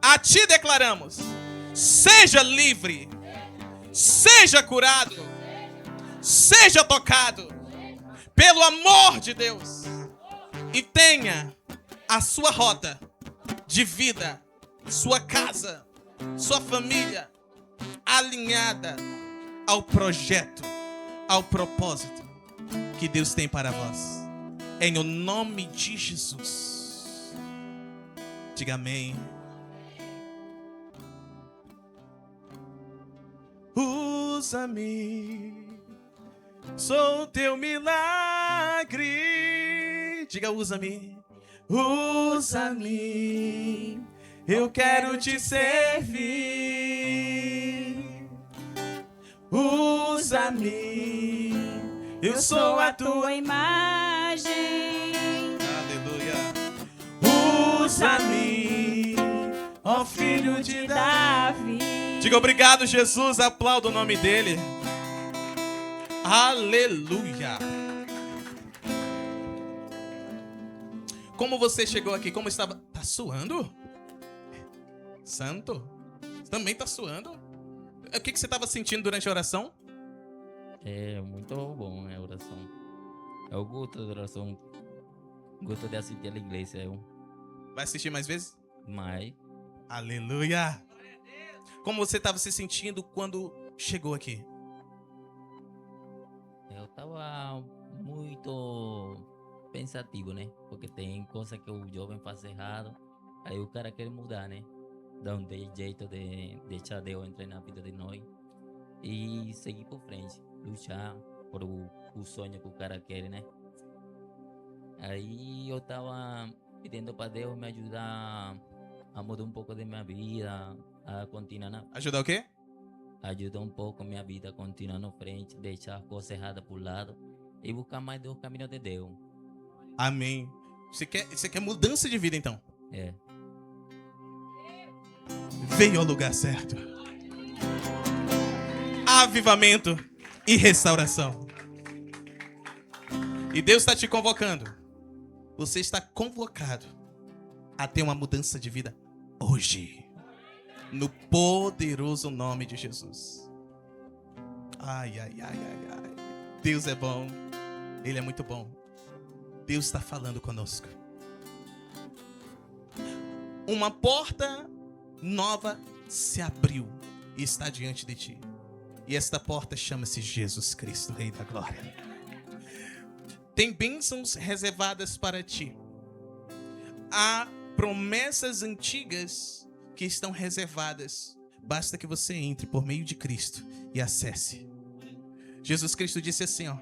a ti declaramos, seja livre, seja curado, seja tocado pelo amor de Deus, e tenha a sua rota de vida, sua casa, sua família alinhada ao projeto, ao propósito que Deus tem para vós. Em o nome de Jesus. Diga amém. Usa-me, sou teu milagre. Diga, usa-me. Usa-me, eu quero te servir. Usa-me, eu sou a tua imagem. Aleluia. Usa-me, ó filho de Davi. Diga obrigado, Jesus. Aplauda o nome dele. Aleluia. Como você chegou aqui? Como estava? Tá suando? Santo? Também tá suando? O que você estava sentindo durante a oração? É muito bom a oração. Eu gosto da oração. Gosto de assistir a igreja. Vai assistir mais vezes? Mas Aleluia. Como você estava se sentindo quando chegou aqui? eu estava muito pensativo, né? Porque tem coisa que o jovem faz errado. Aí o cara quer mudar, né? Dá um jeito de deixar Deus entrar na vida de nós e seguir por frente, lutar por o sonho que o cara quer, né? Aí eu tava pedindo para Deus me ajudar a mudar um pouco de minha vida, a continuar Ajudar o quê? ajudar um pouco minha vida a continuar na frente, deixar as coisas erradas por lado e buscar mais dos caminhos de Deus. Amém. Você quer mudança de vida, então? É. Veio ao lugar certo. Avivamento e restauração. E Deus está te convocando. Você está convocado a ter uma mudança de vida hoje. No poderoso nome de Jesus. Ai, ai, ai, ai, ai. Deus é bom. Ele é muito bom. Deus está falando conosco. Uma porta nova se abriu e está diante de ti. E esta porta chama-se Jesus Cristo, Rei da Glória. Tem bênçãos reservadas para ti. Há promessas antigas que estão reservadas. Basta que você entre por meio de Cristo e acesse. Jesus Cristo disse assim, ó: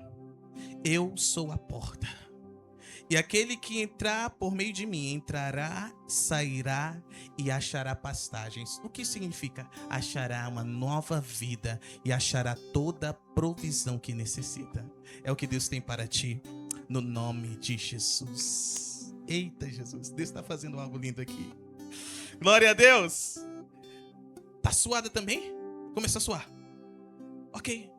eu sou a porta. E aquele que entrar por meio de mim, entrará, sairá e achará pastagens. O que significa? Achará uma nova vida e achará toda a provisão que necessita. É o que Deus tem para ti, no nome de Jesus. Eita, Jesus, Deus está fazendo algo lindo aqui. Glória a Deus. Tá suada também? Começou a suar. Ok.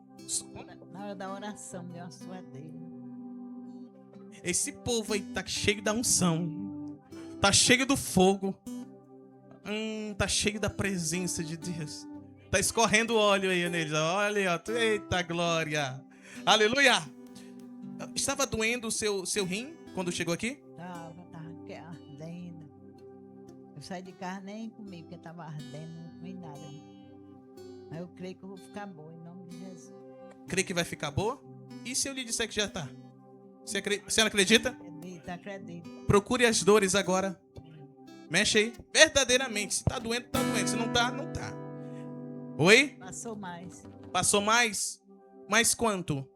Na hora da oração, deu uma suadeira. Esse povo aí tá cheio da unção. Tá cheio do fogo. Tá cheio da presença de Deus. Tá escorrendo óleo aí neles. Olha aí, ó. Eita glória. Aleluia. Estava doendo o seu rim quando chegou aqui? Tava ardendo. Eu saí de casa nem comi, porque tava ardendo, não comi nada. Mas eu creio que eu vou ficar boa, em nome de Jesus. Crê que vai ficar boa? E se eu lhe disser que já tá? Você não acredita? Acredito. Procure as dores agora. Mexe aí. Verdadeiramente. Se tá doendo, tá doendo. Se não tá, não tá. Oi? Passou mais. Passou mais? Mais quanto?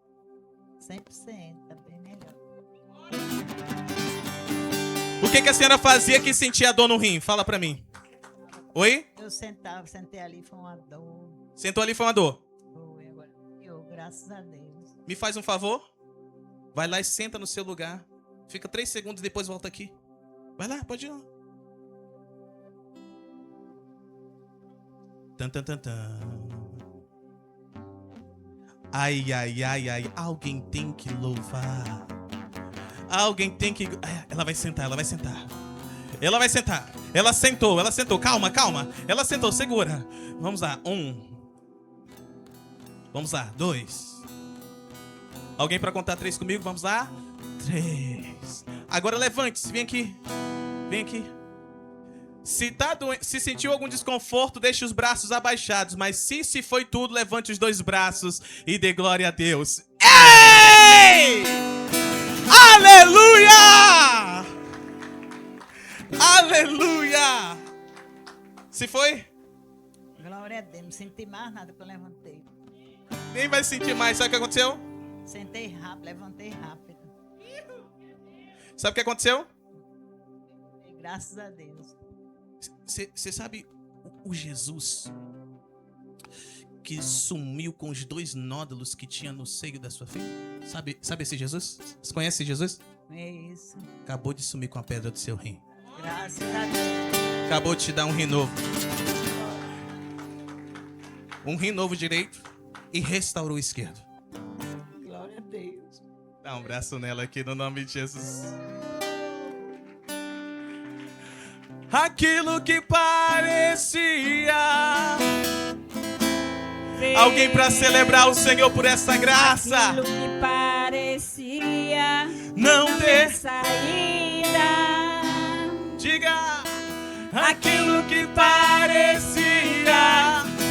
100%, tá bem melhor. O que a senhora fazia que sentia dor no rim? Fala pra mim. Oi? Eu sentei ali, foi uma dor. Sentou ali, foi uma dor. Foi, agora eu, graças a Deus. Me faz um favor. Vai lá e senta no seu lugar. Fica 3 segundos e depois volta aqui. Vai lá, pode ir lá. Tan, tan, tan, tan. Ai, ai, ai, ai. Alguém tem que louvar. Alguém tem que... Ela vai sentar, ela vai sentar. Ela vai sentar. Ela sentou, ela sentou. Calma, calma. Ela sentou, segura. Vamos lá. 1. Vamos lá. 2. Alguém pra contar 3 comigo? Vamos lá. 3. Agora levante-se. Vem aqui. Vem aqui. Se sentiu algum desconforto, deixe os braços abaixados. Mas se foi tudo, levante os 2 braços e dê glória a Deus. Ei! Aleluia! Aleluia! Se foi? Glória a Deus, não senti mais nada que eu levantei. Nem vai sentir mais. Sabe o que aconteceu? Sentei rápido, levantei rápido. Sabe o que aconteceu? E graças a Deus. Você sabe o Jesus que sumiu com os 2 nódulos que tinha no seio da sua filha? Sabe esse Jesus? Você conhece esse Jesus? É isso. Acabou de sumir com a pedra do seu rim. Graças a Deus. Acabou de te dar um rim novo. Um rim novo direito e restaurou o esquerdo. Glória a Deus. Dá um abraço nela aqui no nome de Jesus. Aquilo que parecia. Alguém para celebrar o Senhor por essa graça. Aquilo que parecia Não ter. saída. Diga. Aquilo que parecia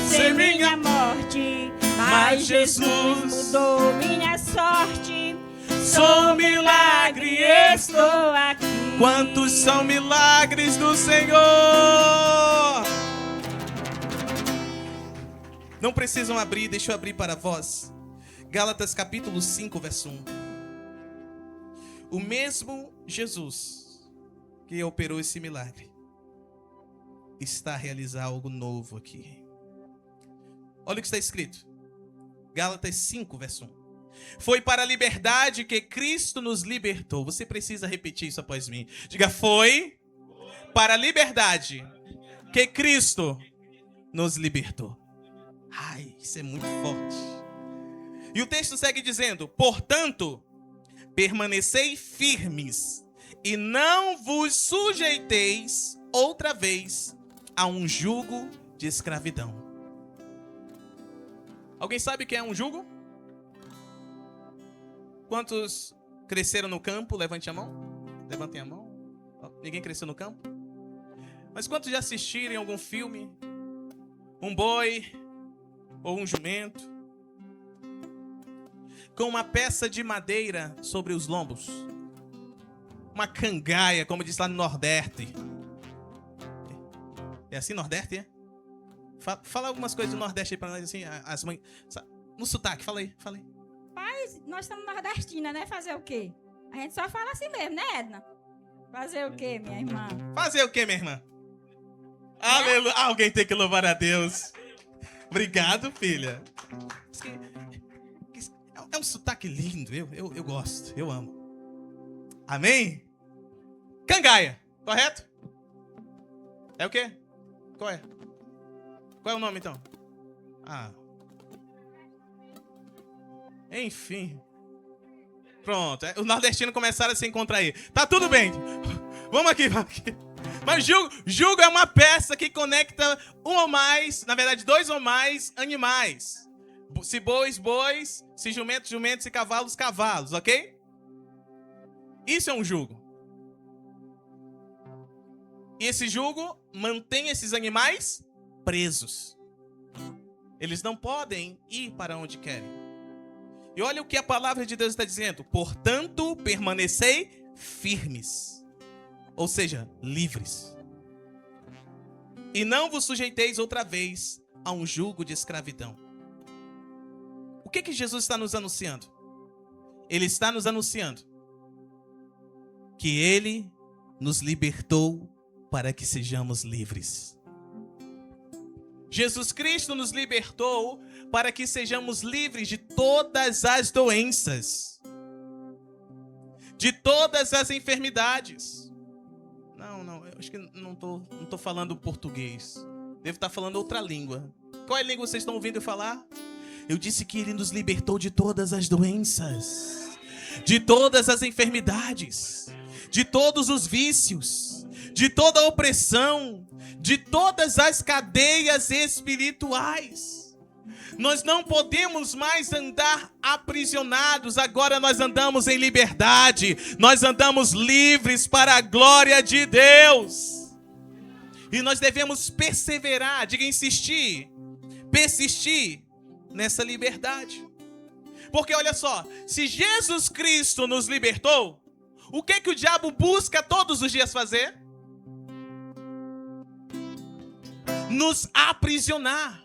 Ser minha morte, mas Jesus mudou minha sorte. Sou milagre, Estou aqui. Quantos são milagres do Senhor? Não precisam abrir, deixa eu abrir para vós. Gálatas capítulo 5, verso 1. O mesmo Jesus que operou esse milagre está a realizar algo novo aqui. Olha o que está escrito. Gálatas 5, verso 1. Foi para a liberdade que Cristo nos libertou. Você precisa repetir isso após mim. Diga, foi para a liberdade que Cristo nos libertou. Ai, isso é muito forte. E o texto segue dizendo: portanto, permanecei firmes e não vos sujeiteis outra vez a um jugo de escravidão. Alguém sabe o que é um jugo? Quantos cresceram no campo? Levante a mão. Levantem a mão. Ninguém cresceu no campo? Mas quantos já assistiram em algum filme? Um boi ou um jumento com uma peça de madeira sobre os lombos. Uma cangaia, como diz lá no Nordeste. É assim Nordeste, é? Fala algumas coisas do Nordeste aí pra nós, assim, as mães. No sotaque, fala aí, fala aí. Nós estamos nordestina, né? Fazer o quê? A gente só fala assim mesmo, né, Edna? Fazer o quê, minha irmã? Fazer o quê, minha irmã? Aleluia. Alguém tem que louvar a Deus. Obrigado, filha. É um sotaque lindo. Eu gosto. Eu amo. Amém? Cangaia. Correto? É o quê? Qual é? Qual é o nome, então? Enfim. Pronto. Os nordestinos começaram a se encontrar aí. Tá tudo bem. Vamos aqui, vamos aqui. Mas jugo é uma peça que conecta um ou mais, na verdade, 2 ou mais animais. Se bois, bois. Se jumentos, jumentos. Se cavalos, cavalos, ok? Isso é um jugo. E esse jugo mantém esses animais presos. Eles não podem ir para onde querem. E olha o que a palavra de Deus está dizendo. Portanto, permanecei firmes. Ou seja, livres. E não vos sujeiteis outra vez a um jugo de escravidão. O que Jesus está nos anunciando? Ele está nos anunciando que Ele nos libertou para que sejamos livres. Jesus Cristo nos libertou para que sejamos livres de todas as doenças, de todas as enfermidades. Não, eu acho que não tô falando português. Devo estar falando outra língua. Qual é a língua vocês estão ouvindo eu falar? Eu disse que Ele nos libertou de todas as doenças, de todas as enfermidades, de todos os vícios, de toda a opressão, de todas as cadeias espirituais. Nós não podemos mais andar aprisionados, agora nós andamos em liberdade, nós andamos livres para a glória de Deus. E nós devemos perseverar, diga insistir, persistir nessa liberdade. Porque olha só, se Jesus Cristo nos libertou, o que o diabo busca todos os dias fazer? Nos aprisionar.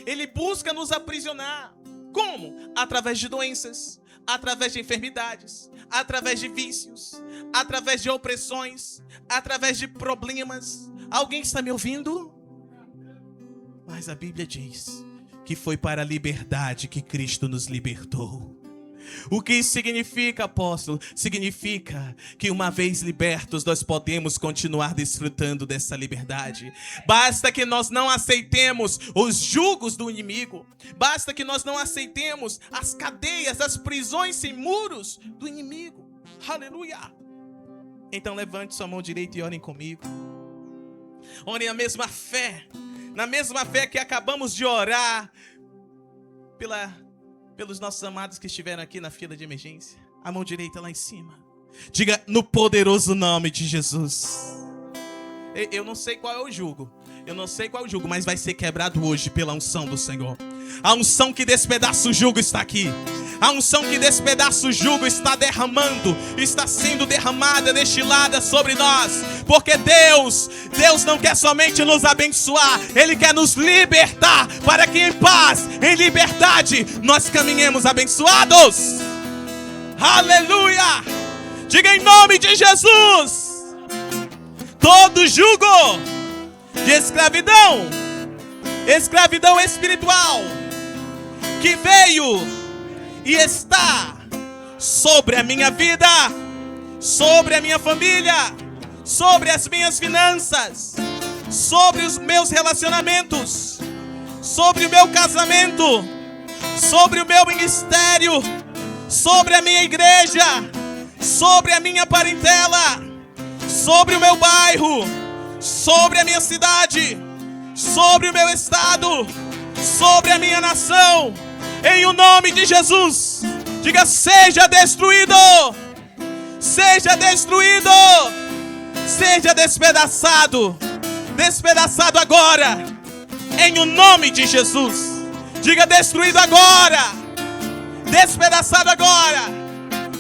Ele busca nos aprisionar. Como? Através de doenças, através de enfermidades, através de vícios, através de opressões, através de problemas. Alguém está me ouvindo? Mas a Bíblia diz que foi para a liberdade que Cristo nos libertou. O que isso significa, apóstolo? Significa que uma vez libertos, nós podemos continuar desfrutando dessa liberdade. Basta que nós não aceitemos os jugos do inimigo. Basta que nós não aceitemos as cadeias, as prisões sem muros do inimigo. Aleluia! Então levante sua mão direita e orem comigo. Orem a mesma fé. Na mesma fé que acabamos de orar pelos nossos amados que estiveram aqui na fila de emergência. A mão direita lá em cima. Diga, no poderoso nome de Jesus. Eu não sei qual é o jugo. Eu não sei qual é o jugo, mas vai ser quebrado hoje pela unção do Senhor. A unção que despedaça o jugo está aqui. A unção que despedaça o jugo está derramando, está sendo derramada, destilada sobre nós. Porque Deus não quer somente nos abençoar, Ele quer nos libertar, para que em paz, em liberdade, nós caminhemos abençoados. Aleluia! Diga em nome de Jesus. Todo jugo de escravidão, escravidão espiritual, que veio e está sobre a minha vida, sobre a minha família, sobre as minhas finanças, sobre os meus relacionamentos, sobre o meu casamento, sobre o meu ministério, sobre a minha igreja, sobre a minha parentela, sobre o meu bairro, sobre a minha cidade, sobre o meu estado, sobre a minha nação. Em o nome de Jesus, diga, seja destruído, seja destruído, seja despedaçado, despedaçado agora, em o nome de Jesus. Diga, destruído agora, despedaçado agora,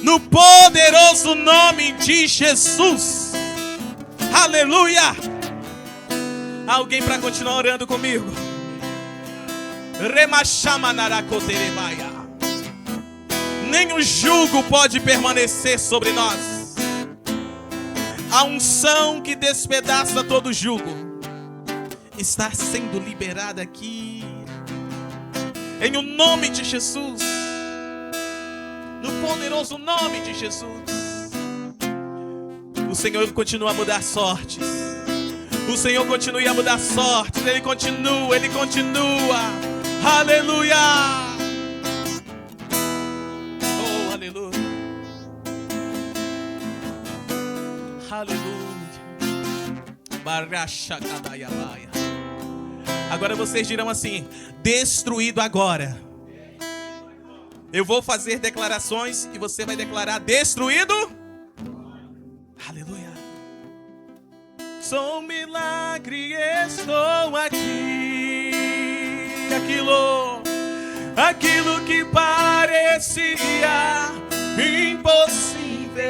no poderoso nome de Jesus. Aleluia! Alguém para continuar orando comigo? Nem o jugo pode permanecer sobre nós. A unção que despedaça todo jugo está sendo liberada aqui, em o nome de Jesus, no poderoso nome de Jesus. O Senhor continua a mudar sortes. O Senhor continua a mudar sortes. Ele continua. Aleluia! Oh, aleluia! Aleluia! Barachacadaiabaia. Agora vocês dirão assim: destruído agora. Eu vou fazer declarações e você vai declarar: destruído. Aleluia! Sou um milagre, estou aqui. Aquilo que parecia impossível,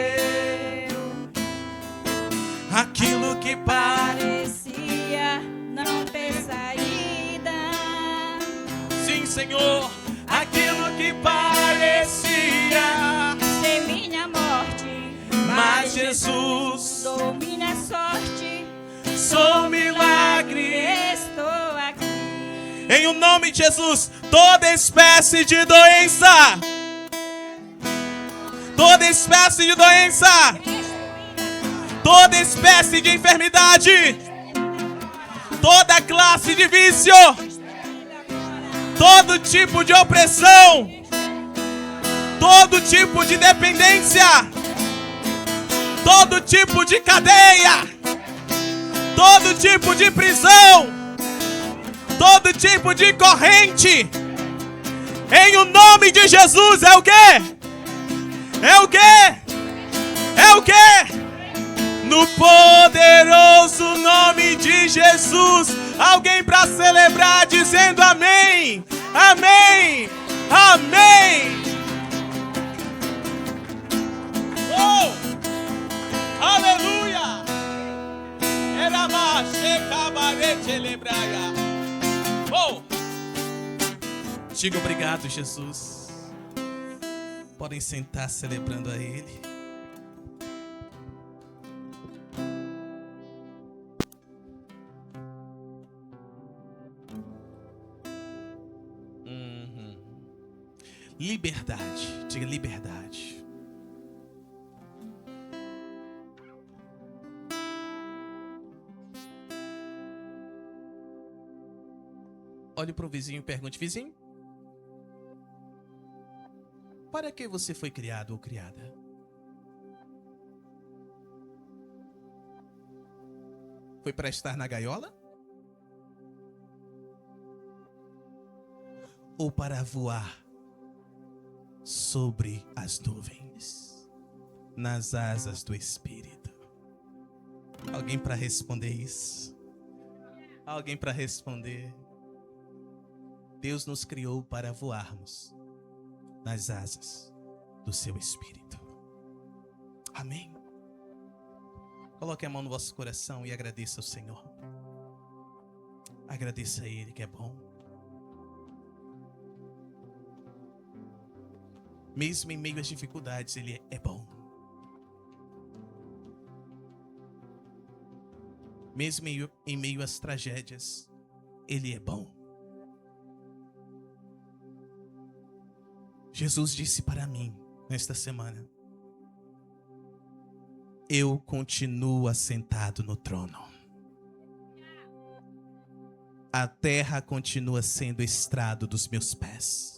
aquilo que parecia não ter saída. Sim, Senhor, aquilo que parecia Ser minha morte, mas Jesus, dou minha sorte. sou um milagre. Estou aqui. Em o nome de Jesus, toda espécie de doença, toda espécie de doença, toda espécie de enfermidade, toda classe de vício, todo tipo de opressão, todo tipo de dependência, todo tipo de cadeia, todo tipo de prisão, todo tipo de corrente, em o nome de Jesus, é o quê? É o quê? É o quê? No poderoso nome de Jesus. Alguém para celebrar dizendo amém, amém, amém. Oh, aleluia. Era mais celebraia. Oh, diga obrigado, Jesus. Podem sentar celebrando a Ele. Liberdade, diga liberdade. Olhe para o vizinho e pergunte: vizinho, para que você foi criado ou criada? Foi para estar na gaiola? Ou para voar sobre as nuvens, nas asas do Espírito? Alguém para responder isso? Alguém para responder? Deus nos criou para voarmos nas asas do seu Espírito. Amém? Coloque a mão no vosso coração e agradeça ao Senhor. Agradeça a Ele que é bom. Mesmo em meio às dificuldades, Ele é bom. Mesmo em meio às tragédias, Ele é bom. Jesus disse para mim nesta semana: eu continuo assentado no trono. A terra continua sendo estrado dos meus pés.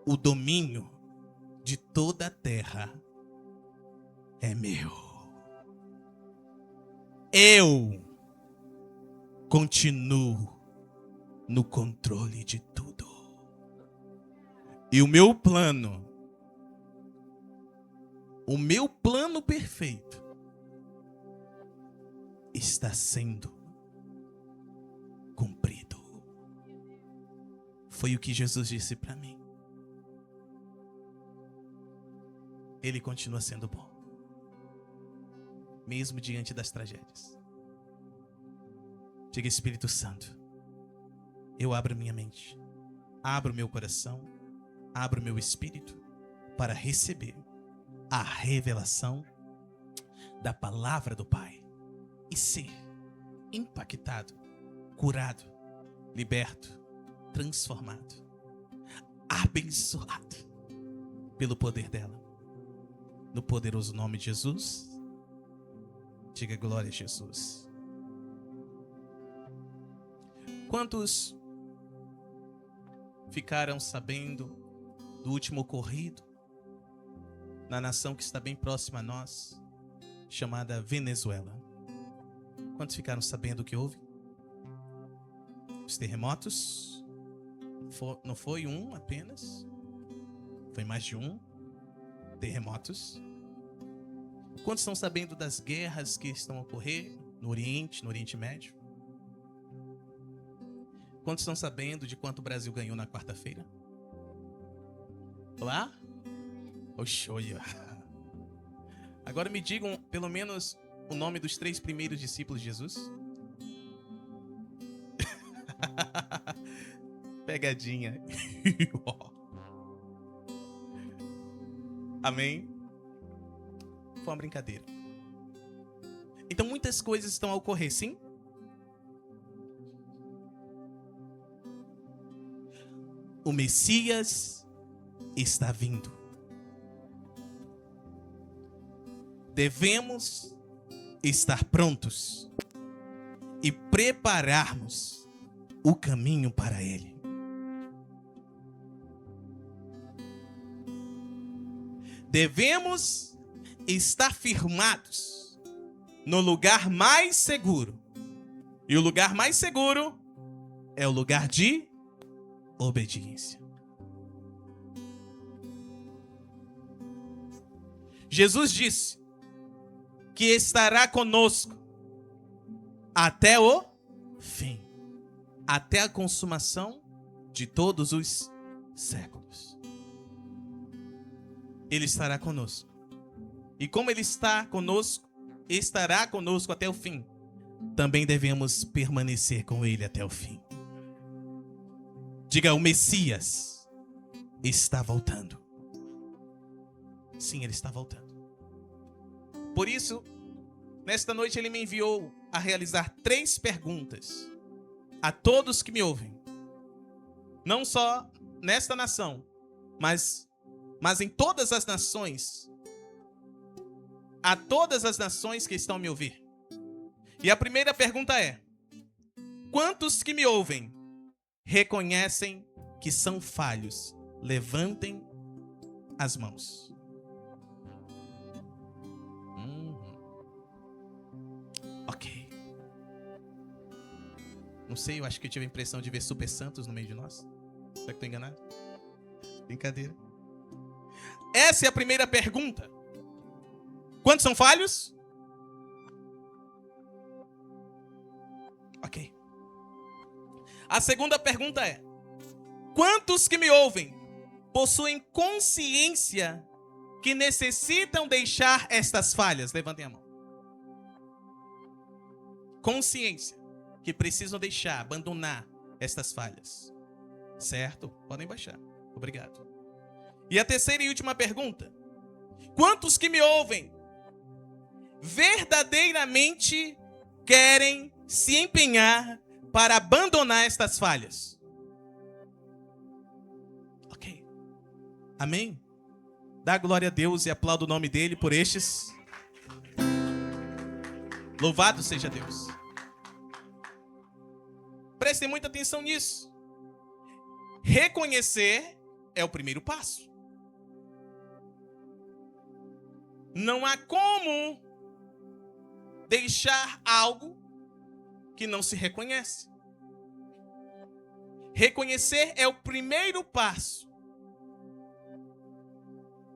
O domínio de toda a terra é meu. Eu continuo no controle de tudo. E o meu plano perfeito está sendo cumprido. Foi o que Jesus disse para mim. Ele continua sendo bom, mesmo diante das tragédias. Diga: Espírito Santo, eu abro minha mente, abro meu coração, abro meu espírito para receber a revelação da palavra do Pai e ser impactado, curado, liberto, transformado, abençoado pelo poder dela. No poderoso nome de Jesus. Diga glória a Jesus. Quantos ficaram sabendo do último ocorrido na nação que está bem próxima a nós, chamada Venezuela? Quantos ficaram sabendo o que houve? Os terremotos? Não foi um apenas, foi mais de um. Terremotos. Quantos estão sabendo das guerras que estão a ocorrer no Oriente Médio? Quantos estão sabendo de quanto o Brasil ganhou na quarta-feira? Lá? Oxoia. Agora me digam pelo menos o nome dos 3 primeiros discípulos de Jesus. Pegadinha. Amém? Foi uma brincadeira. Então muitas coisas estão a ocorrer, sim? O Messias está vindo. Devemos estar prontos e prepararmos o caminho para Ele. Devemos estar firmados no lugar mais seguro. E o lugar mais seguro é o lugar de obediência. Jesus disse que estará conosco até o fim, até a consumação de todos os séculos. Ele estará conosco. E como Ele está conosco, estará conosco até o fim, também devemos permanecer com Ele até o fim. Diga, o Messias está voltando. Sim, Ele está voltando. Por isso, nesta noite Ele me enviou a realizar 3 perguntas a todos que me ouvem. Não só nesta nação, mas em todas as nações. A todas as nações que estão a me ouvir. E a primeira pergunta é: quantos que me ouvem reconhecem que são falhos? Levantem as mãos. Ok. Não sei, eu acho que eu tive a impressão de ver super santos no meio de nós. Será que estou enganado? Brincadeira. Essa é a primeira pergunta. Quantos são falhos? Ok. A segunda pergunta é: quantos que me ouvem possuem consciência que necessitam deixar estas falhas? Levantem a mão. Consciência que precisam deixar, abandonar estas falhas. Certo? Podem baixar. Obrigado. E a terceira e última pergunta: quantos que me ouvem verdadeiramente querem se empenhar para abandonar estas falhas? Ok. Amém? Dá glória a Deus e aplauda o nome dele por estes. Louvado seja Deus. Prestem muita atenção nisso. Reconhecer é o primeiro passo. Não há como deixar algo que não se reconhece. Reconhecer é o primeiro passo.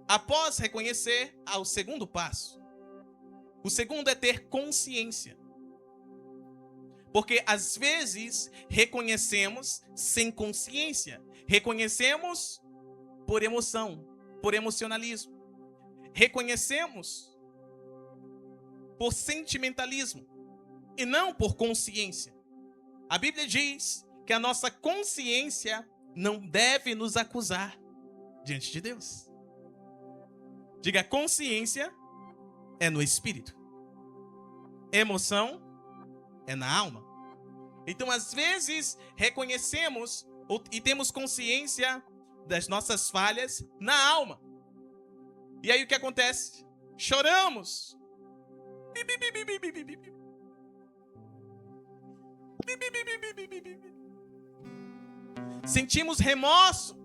Após reconhecer, há o segundo passo. O segundo é ter consciência. Porque às vezes reconhecemos sem consciência. Reconhecemos por emoção, por emocionalismo. Reconhecemos por sentimentalismo e não por consciência. A Bíblia diz que a nossa consciência não deve nos acusar diante de Deus. Diga, consciência é no espírito. Emoção é na alma. Então, às vezes, reconhecemos e temos consciência das nossas falhas na alma. E aí o que acontece? Choramos. Sentimos remorso.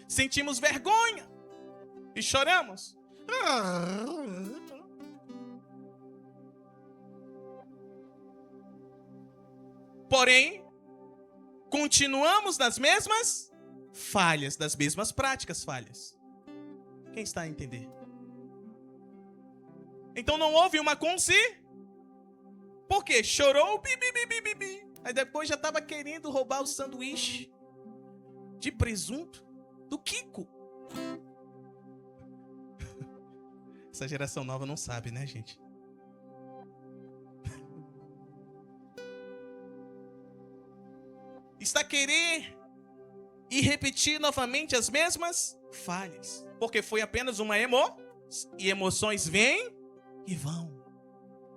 Sentimos vergonha. E choramos. Porém, continuamos nas mesmas falhas, das mesmas práticas falhas. Quem está a entender? Então não houve uma consciência. Por quê? Chorou, aí depois já estava querendo roubar o sanduíche de presunto do Kiko. Essa geração nova não sabe, né, gente? está a querer e repetir novamente as mesmas falhas. Porque foi apenas uma e emoções vêm e vão.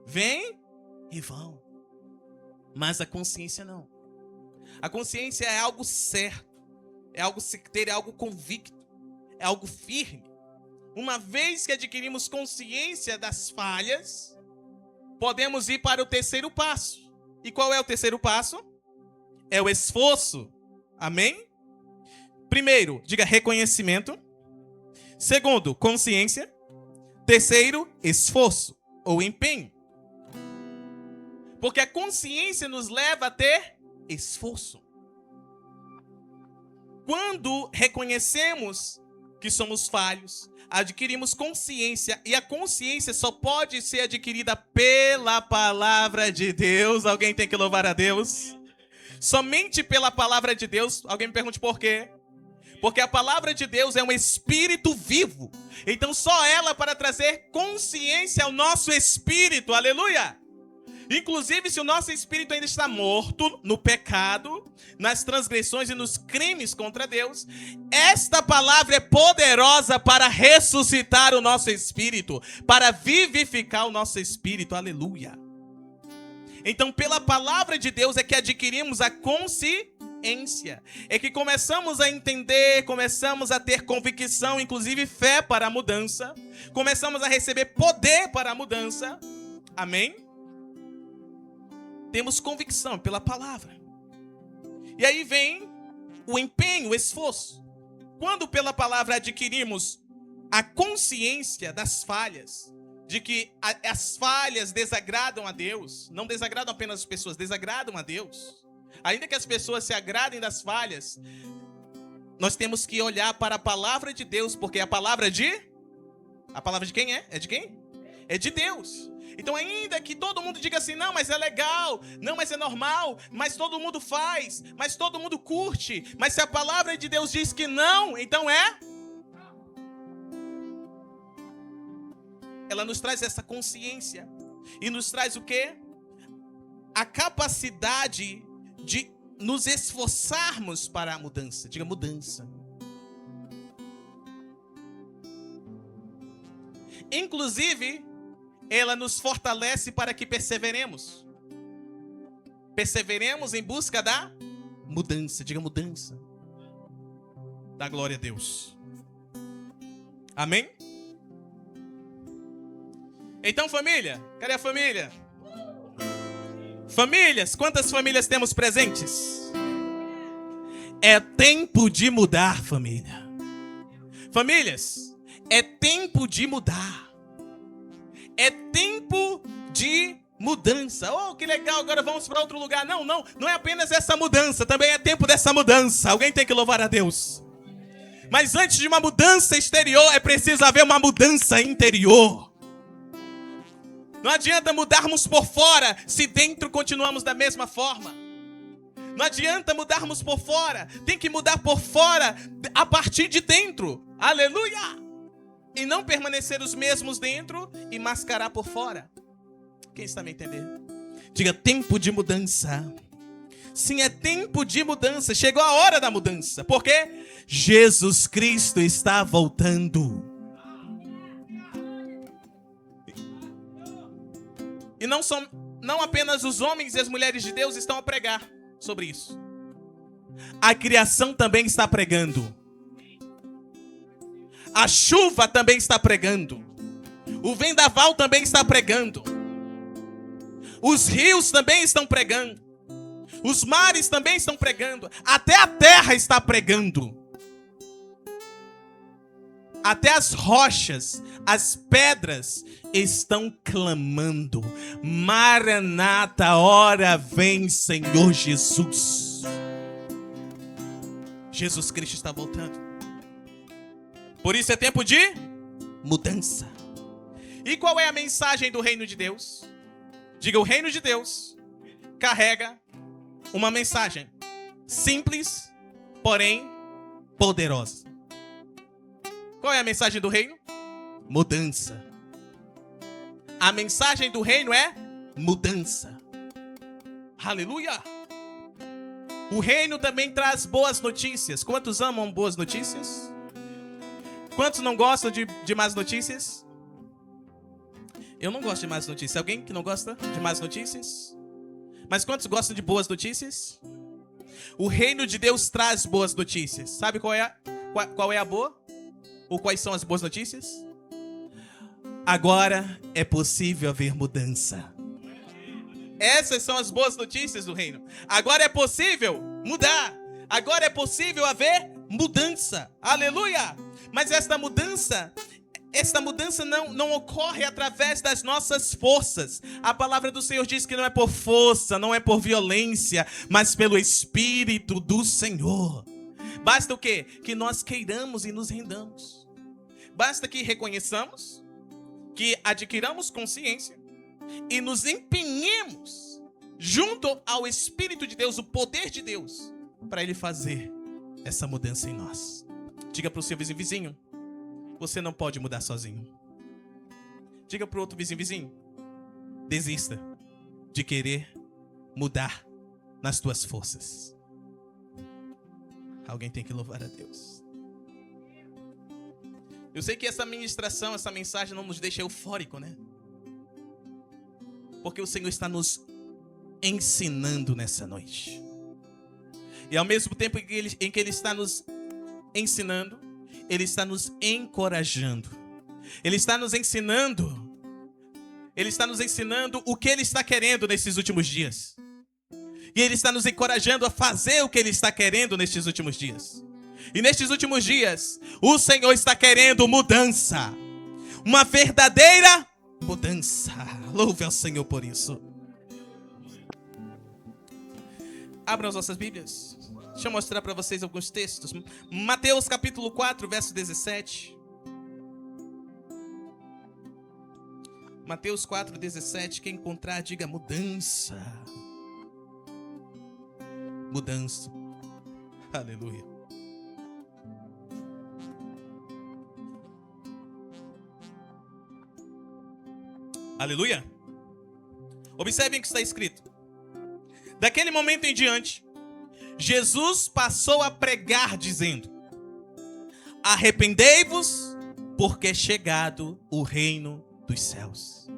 Vêm e vão. Mas a consciência não. A consciência é algo certo. É algo certeiro, é algo convicto. É algo firme. Uma vez que adquirimos consciência das falhas, podemos ir para o terceiro passo. E qual é o terceiro passo? É o esforço. Amém? Primeiro, diga reconhecimento. Segundo, consciência. Terceiro, esforço ou empenho. Porque a consciência nos leva a ter esforço. Quando reconhecemos que somos falhos, adquirimos consciência, e a consciência só pode ser adquirida pela palavra de Deus. Alguém tem que louvar a Deus? Somente pela palavra de Deus. Alguém me pergunte por quê? Porque a palavra de Deus é um espírito vivo. Então só ela para trazer consciência ao nosso espírito. Aleluia! Inclusive, se o nosso espírito ainda está morto no pecado, nas transgressões e nos crimes contra Deus, esta palavra é poderosa para ressuscitar o nosso espírito, para vivificar o nosso espírito. Aleluia! Então, pela palavra de Deus é que adquirimos a consciência, é que começamos a entender, começamos a ter convicção, inclusive fé para a mudança, começamos a receber poder para a mudança. Amém? Temos convicção pela palavra. E aí vem o empenho, o esforço. Quando pela palavra adquirimos a consciência das falhas, de que as falhas desagradam a Deus, não desagradam apenas as pessoas, desagradam a Deus. Ainda que as pessoas se agradem das falhas, nós temos que olhar para a palavra de Deus, porque a palavra de quem é? É de quem? É de Deus. Então, ainda que todo mundo diga assim, não, mas é legal, não, mas é normal, mas todo mundo faz, mas todo mundo curte, mas se a palavra de Deus diz que não, então é? Ela nos traz essa consciência e nos traz o quê? A capacidade de nos esforçarmos para a mudança. Diga mudança. Inclusive, ela nos fortalece para que perseveremos. Perseveremos em busca da mudança. Diga mudança. Da glória a Deus. Amém? Então, família, cadê a família? Famílias, quantas famílias temos presentes? É tempo de mudar, família. Famílias, é tempo de mudar. É tempo de mudança. Oh, que legal, agora vamos para outro lugar. Não é apenas essa mudança, também é tempo dessa mudança. Alguém tem que louvar a Deus. Mas antes de uma mudança exterior, é preciso haver uma mudança interior. Não adianta mudarmos por fora se dentro continuamos da mesma forma. Não adianta mudarmos por fora. Tem que mudar por fora a partir de dentro. Aleluia! E não permanecer os mesmos dentro e mascarar por fora. Quem está me entendendo? Diga tempo de mudança. Sim, é tempo de mudança. Chegou a hora da mudança. Por quê? Jesus Cristo está voltando. E não apenas os homens e as mulheres de Deus estão a pregar sobre isso. A criação também está pregando. A chuva também está pregando. O vendaval também está pregando. Os rios também estão pregando. Os mares também estão pregando. Até a terra está pregando. Até as rochas, as pedras estão clamando. Maranata, ora vem, Senhor Jesus. Jesus Cristo está voltando. Por isso é tempo de mudança. E qual é a mensagem do reino de Deus? Diga, o reino de Deus carrega uma mensagem simples, porém poderosa. Qual é a mensagem do reino? Mudança. A mensagem do reino é mudança. Aleluia! O reino também traz boas notícias. Quantos amam boas notícias? Quantos não gostam de más notícias? Eu não gosto de más notícias. Alguém que não gosta de más notícias? Mas quantos gostam de boas notícias? O reino de Deus traz boas notícias. Sabe qual é a boa? Ou quais são as boas notícias? Agora é possível haver mudança. Essas são as boas notícias do reino. Agora é possível mudar. Agora é possível haver mudança. Aleluia! Mas esta mudança não ocorre através das nossas forças. A palavra do Senhor diz que não é por força, não é por violência, mas pelo Espírito do Senhor. Basta o quê? Que nós queiramos e nos rendamos. Basta que reconheçamos, que adquiramos consciência e nos empenhemos junto ao Espírito de Deus, o poder de Deus, para Ele fazer essa mudança em nós. Diga para o seu vizinho, você não pode mudar sozinho. Diga para o outro vizinho, desista de querer mudar nas tuas forças. Alguém tem que louvar a Deus. Eu sei que essa ministração, essa mensagem não nos deixa eufórico, né? Porque o Senhor está nos ensinando nessa noite. E ao mesmo tempo em que Ele está nos ensinando, Ele está nos encorajando. Ele está nos ensinando. Ele está nos ensinando o que Ele está querendo nesses últimos dias. E Ele está nos encorajando a fazer o que Ele está querendo nestes últimos dias. E nestes últimos dias, o Senhor está querendo mudança. Uma verdadeira mudança. Louve ao Senhor por isso. Abram as vossas Bíblias. Deixa eu mostrar para vocês alguns textos. Mateus capítulo 4, verso 17. Mateus 4, 17. Quem encontrar, diga mudança. Mudança. Aleluia. Aleluia. Observem o que está escrito. Daquele momento em diante, Jesus passou a pregar dizendo: arrependei-vos, porque é chegado o reino dos céus.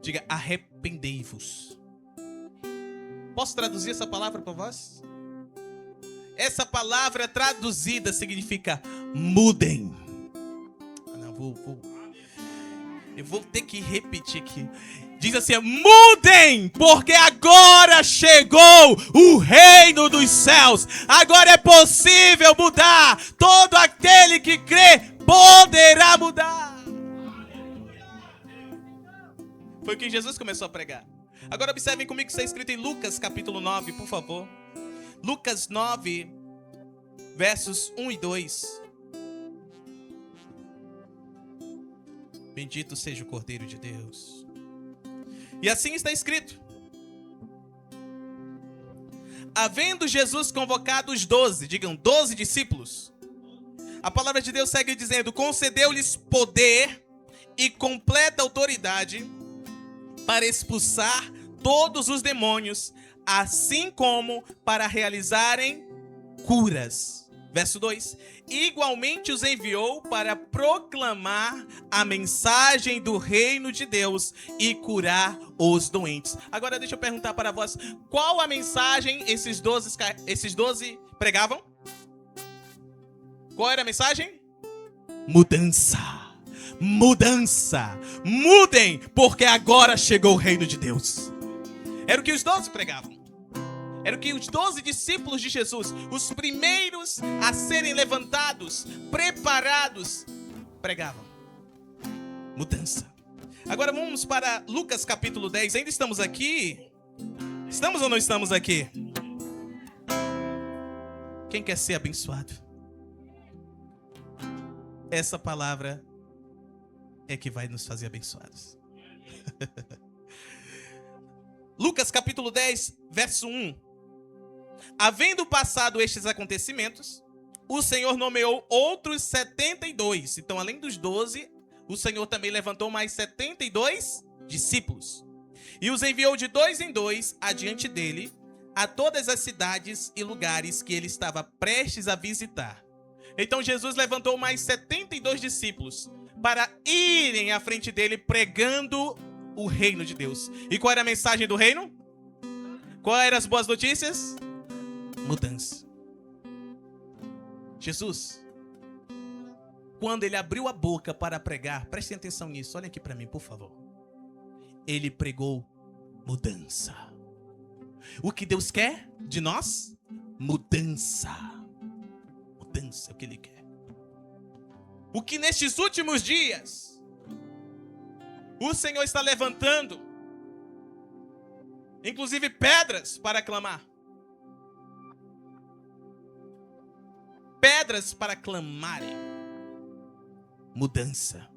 Diga, arrependei-vos. Posso traduzir essa palavra para vós? Essa palavra traduzida significa mudem. Eu vou ter que repetir aqui. Diz assim: mudem, porque agora chegou o reino dos céus. Agora é possível mudar. Todo aquele que crê poderá mudar. Foi o que Jesus começou a pregar. Agora observem comigo que está escrito em Lucas capítulo 9, por favor. Lucas 9, versos 1 e 2. Bendito seja o Cordeiro de Deus. E assim está escrito: havendo Jesus convocado os 12, digam 12 discípulos, a palavra de Deus segue dizendo: concedeu-lhes poder e completa autoridade para expulsar todos os demônios, assim como para realizarem curas. Verso 2: igualmente os enviou para proclamar a mensagem do reino de Deus e curar os doentes. Agora deixa eu perguntar para vós, qual a mensagem esses 12 pregavam? Qual era a mensagem? Mudança. Mudança. Mudem, porque agora chegou o reino de Deus. Era o que os 12 pregavam. Era o que os 12 discípulos de Jesus, os primeiros a serem levantados, preparados, pregavam. Mudança. Agora vamos para Lucas capítulo 10. Ainda estamos aqui? Estamos ou não estamos aqui? Quem quer ser abençoado? Essa palavra é que vai nos fazer abençoados. Lucas capítulo 10, verso 1. Havendo passado estes acontecimentos, o Senhor nomeou outros 72. Então, além dos 12, o Senhor também levantou mais 72 discípulos. E os enviou de 2 em 2 adiante dele, a todas as cidades e lugares que ele estava prestes a visitar. Então Jesus levantou mais 72 discípulos para irem à frente dele pregando o reino de Deus. E qual era a mensagem do reino? Qual eram as boas notícias? Mudança. Jesus, quando ele abriu a boca para pregar, prestem atenção nisso, olhem aqui para mim, por favor. Ele pregou mudança. O que Deus quer de nós? Mudança. Mudança é o que Ele quer. O que nestes últimos dias o Senhor está levantando, inclusive pedras para clamar. Pedras para clamarem. Mudança.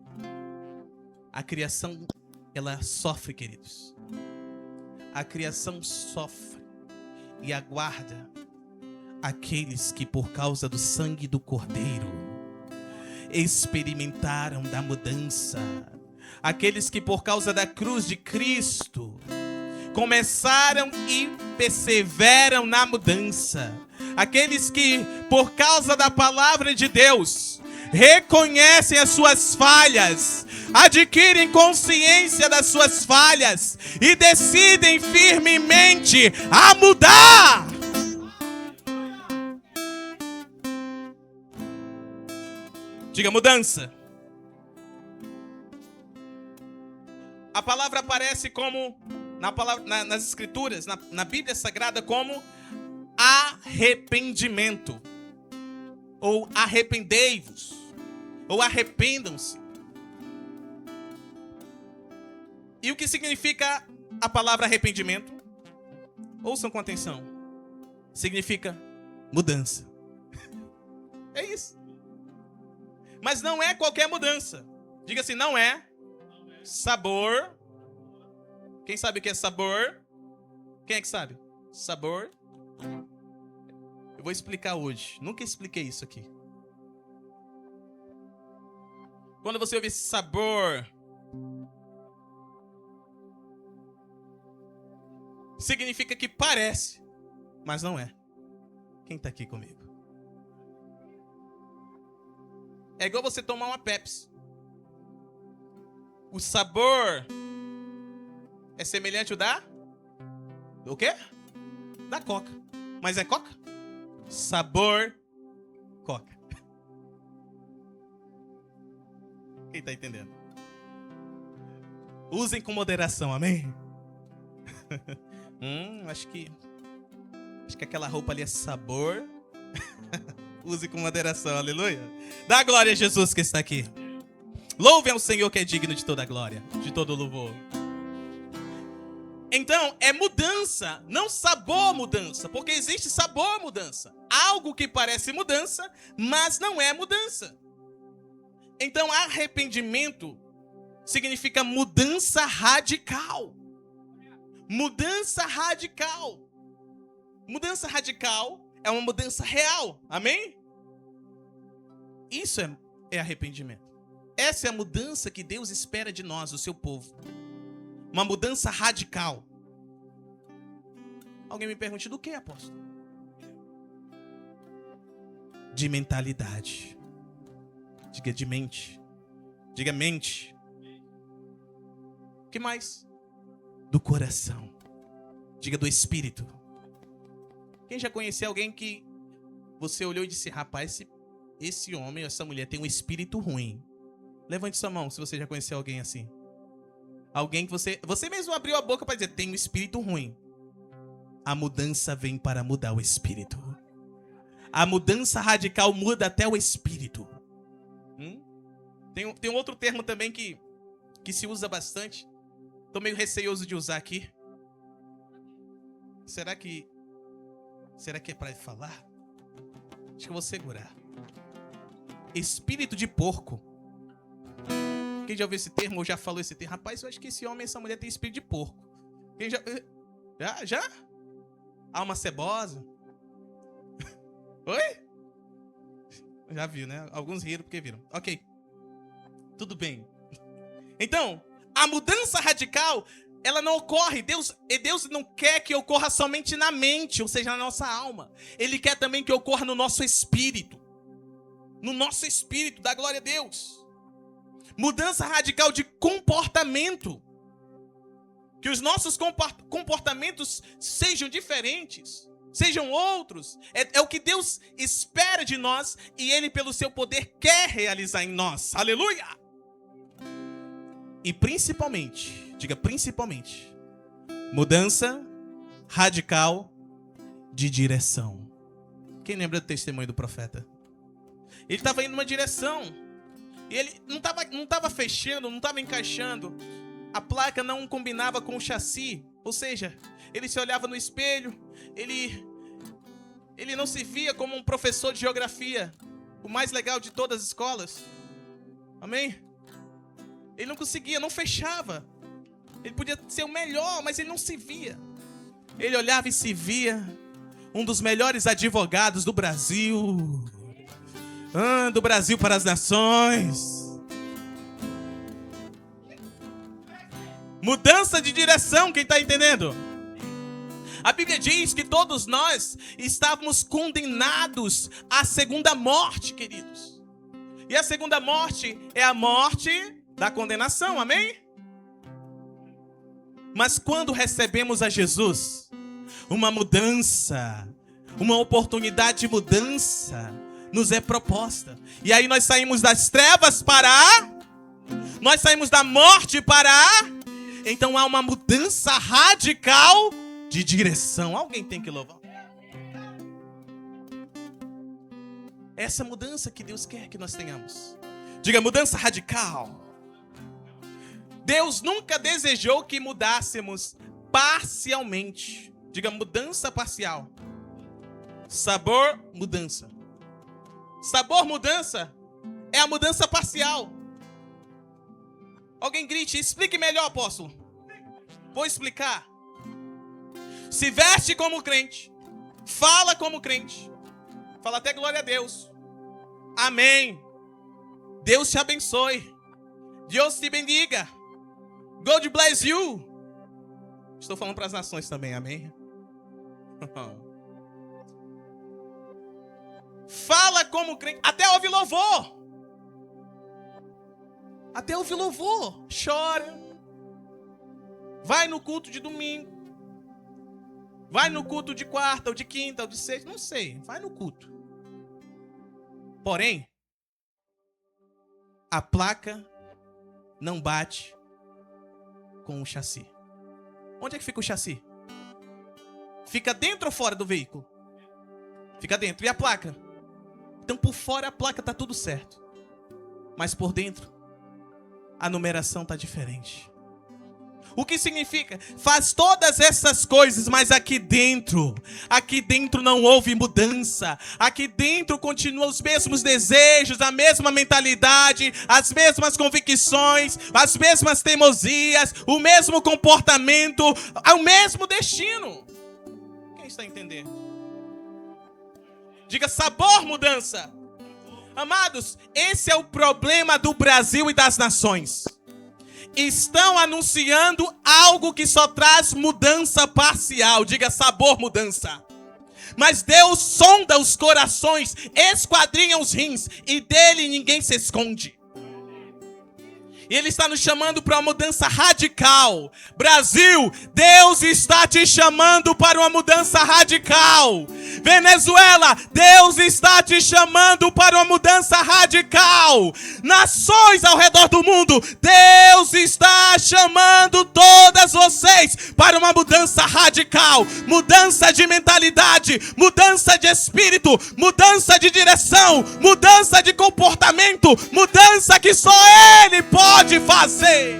A criação, ela sofre, queridos. A criação sofre e aguarda aqueles que, por causa do sangue do Cordeiro, experimentaram da mudança. Aqueles que, por causa da cruz de Cristo, começaram e perseveram na mudança. Aqueles que, por causa da palavra de Deus, reconhecem as suas falhas, adquirem consciência das suas falhas e decidem firmemente a mudar. Diga mudança. A palavra aparece como, nas escrituras, na Bíblia Sagrada, como arrependimento. Ou arrependei-vos. Ou arrependam-se. E o que significa a palavra arrependimento? Ouçam com atenção. Significa mudança. É isso. Mas não é qualquer mudança. Diga assim, não é sabor. Quem sabe o que é sabor? Quem é que sabe? Sabor. Eu vou explicar hoje. Nunca expliquei isso aqui. Quando você ouve sabor, significa que parece, mas não é. Quem está aqui comigo? É igual você tomar uma Pepsi. O sabor é semelhante ao da... O quê? Da Coca. Mas é Coca? Sabor Coca. Quem está entendendo? Usem com moderação, amém? Acho que aquela roupa ali é sabor. Use com moderação, aleluia. Dá glória a Jesus que está aqui. Louvem ao Senhor que é digno de toda glória, de todo louvor. Então, é mudança, não sabor mudança, porque existe sabor mudança. Algo que parece mudança, mas não é mudança. Então, arrependimento significa mudança radical. Mudança radical. Mudança radical é uma mudança real. Amém? Isso é arrependimento. Essa é a mudança que Deus espera de nós, o seu povo. Uma mudança radical. Alguém me pergunte do que, apóstolo? De mentalidade. Diga de mente. Diga mente. O que mais? Do coração. Diga do espírito. Quem já conheceu alguém que você olhou e disse, rapaz, esse homem, essa mulher tem um espírito ruim? Levante sua mão se você já conheceu alguém assim. Alguém que você mesmo abriu a boca para dizer, tem um espírito ruim. A mudança vem para mudar o espírito. A mudança radical muda até o espírito. Tem um outro termo também que se usa bastante. Estou meio receoso de usar aqui. Será que é para falar? Acho que eu vou segurar. Espírito de porco. Quem já ouviu esse termo ou já falou esse termo? Rapaz, eu acho que esse homem e essa mulher tem espírito de porco. Quem já? Alma cebosa? Oi? Já viu, né? Alguns riram porque viram. Ok. Tudo bem. Então, a mudança radical ela não ocorre. Deus não quer que ocorra somente na mente, ou seja, na nossa alma. Ele quer também que ocorra no nosso espírito. No nosso espírito, dá glória a Deus. Mudança radical de comportamento. Que os nossos comportamentos sejam diferentes, sejam outros. É o que Deus espera de nós e Ele, pelo seu poder, quer realizar em nós. Aleluia! E principalmente, diga principalmente, mudança radical de direção. Quem lembra do testemunho do profeta? Ele estava indo numa direção e ele não estava fechando, não estava encaixando. A placa não combinava com o chassi, ou seja, ele se olhava no espelho, ele não se via como um professor de geografia, o mais legal de todas as escolas. Amém? Ele não conseguia, não fechava. Ele podia ser o melhor, mas ele não se via. Ele olhava e se via um dos melhores advogados do Brasil. Do Brasil para as nações. Mudança de direção, quem está entendendo? A Bíblia diz que todos nós estávamos condenados à segunda morte, queridos. E a segunda morte é a morte da condenação, amém? Mas quando recebemos a Jesus, uma mudança, uma oportunidade de mudança nos é proposta. E aí nós saímos das trevas nós saímos da morte então há uma mudança radical de direção. Alguém tem que louvar. Essa mudança que Deus quer que nós tenhamos. Diga, mudança radical. Deus nunca desejou que mudássemos parcialmente. Diga, mudança parcial. Sabor, mudança. Sabor, mudança. É a mudança parcial. Alguém grite, explique melhor, apóstolo. Vou explicar. Se veste como crente. Fala como crente. Fala até glória a Deus. Amém. Deus te abençoe. Deus te bendiga. God bless you. Estou falando para as nações também, amém? Fala como crente. Até ouve louvor. Até ouvir louvor, chora. Vai no culto de domingo. Vai no culto de quarta, ou de quinta, ou de sexta, não sei. Vai no culto. Porém, a placa não bate com o chassi. Onde é que fica o chassi? Fica dentro ou fora do veículo? Fica dentro. E a placa? Então por fora a placa está tudo certo. Mas por dentro a numeração está diferente. O que significa? Faz todas essas coisas, mas aqui dentro não houve mudança. Aqui dentro continuam os mesmos desejos, a mesma mentalidade, as mesmas convicções, as mesmas teimosias, o mesmo comportamento, o mesmo destino. Quem está entendendo? Diga, sabor, mudança. Amados, esse é o problema do Brasil e das nações. Estão anunciando algo que só traz mudança parcial. Diga, sabor, mudança. Mas Deus sonda os corações, esquadrinha os rins, e dele ninguém se esconde. E Ele está nos chamando para uma mudança radical. Brasil, Deus está te chamando para uma mudança radical. Venezuela, Deus está te chamando para uma mudança radical. Nações ao redor do mundo, Deus está chamando todas vocês para uma mudança radical. Mudança de mentalidade, mudança de espírito, mudança de direção, mudança de comportamento, mudança que só Ele pode fazer.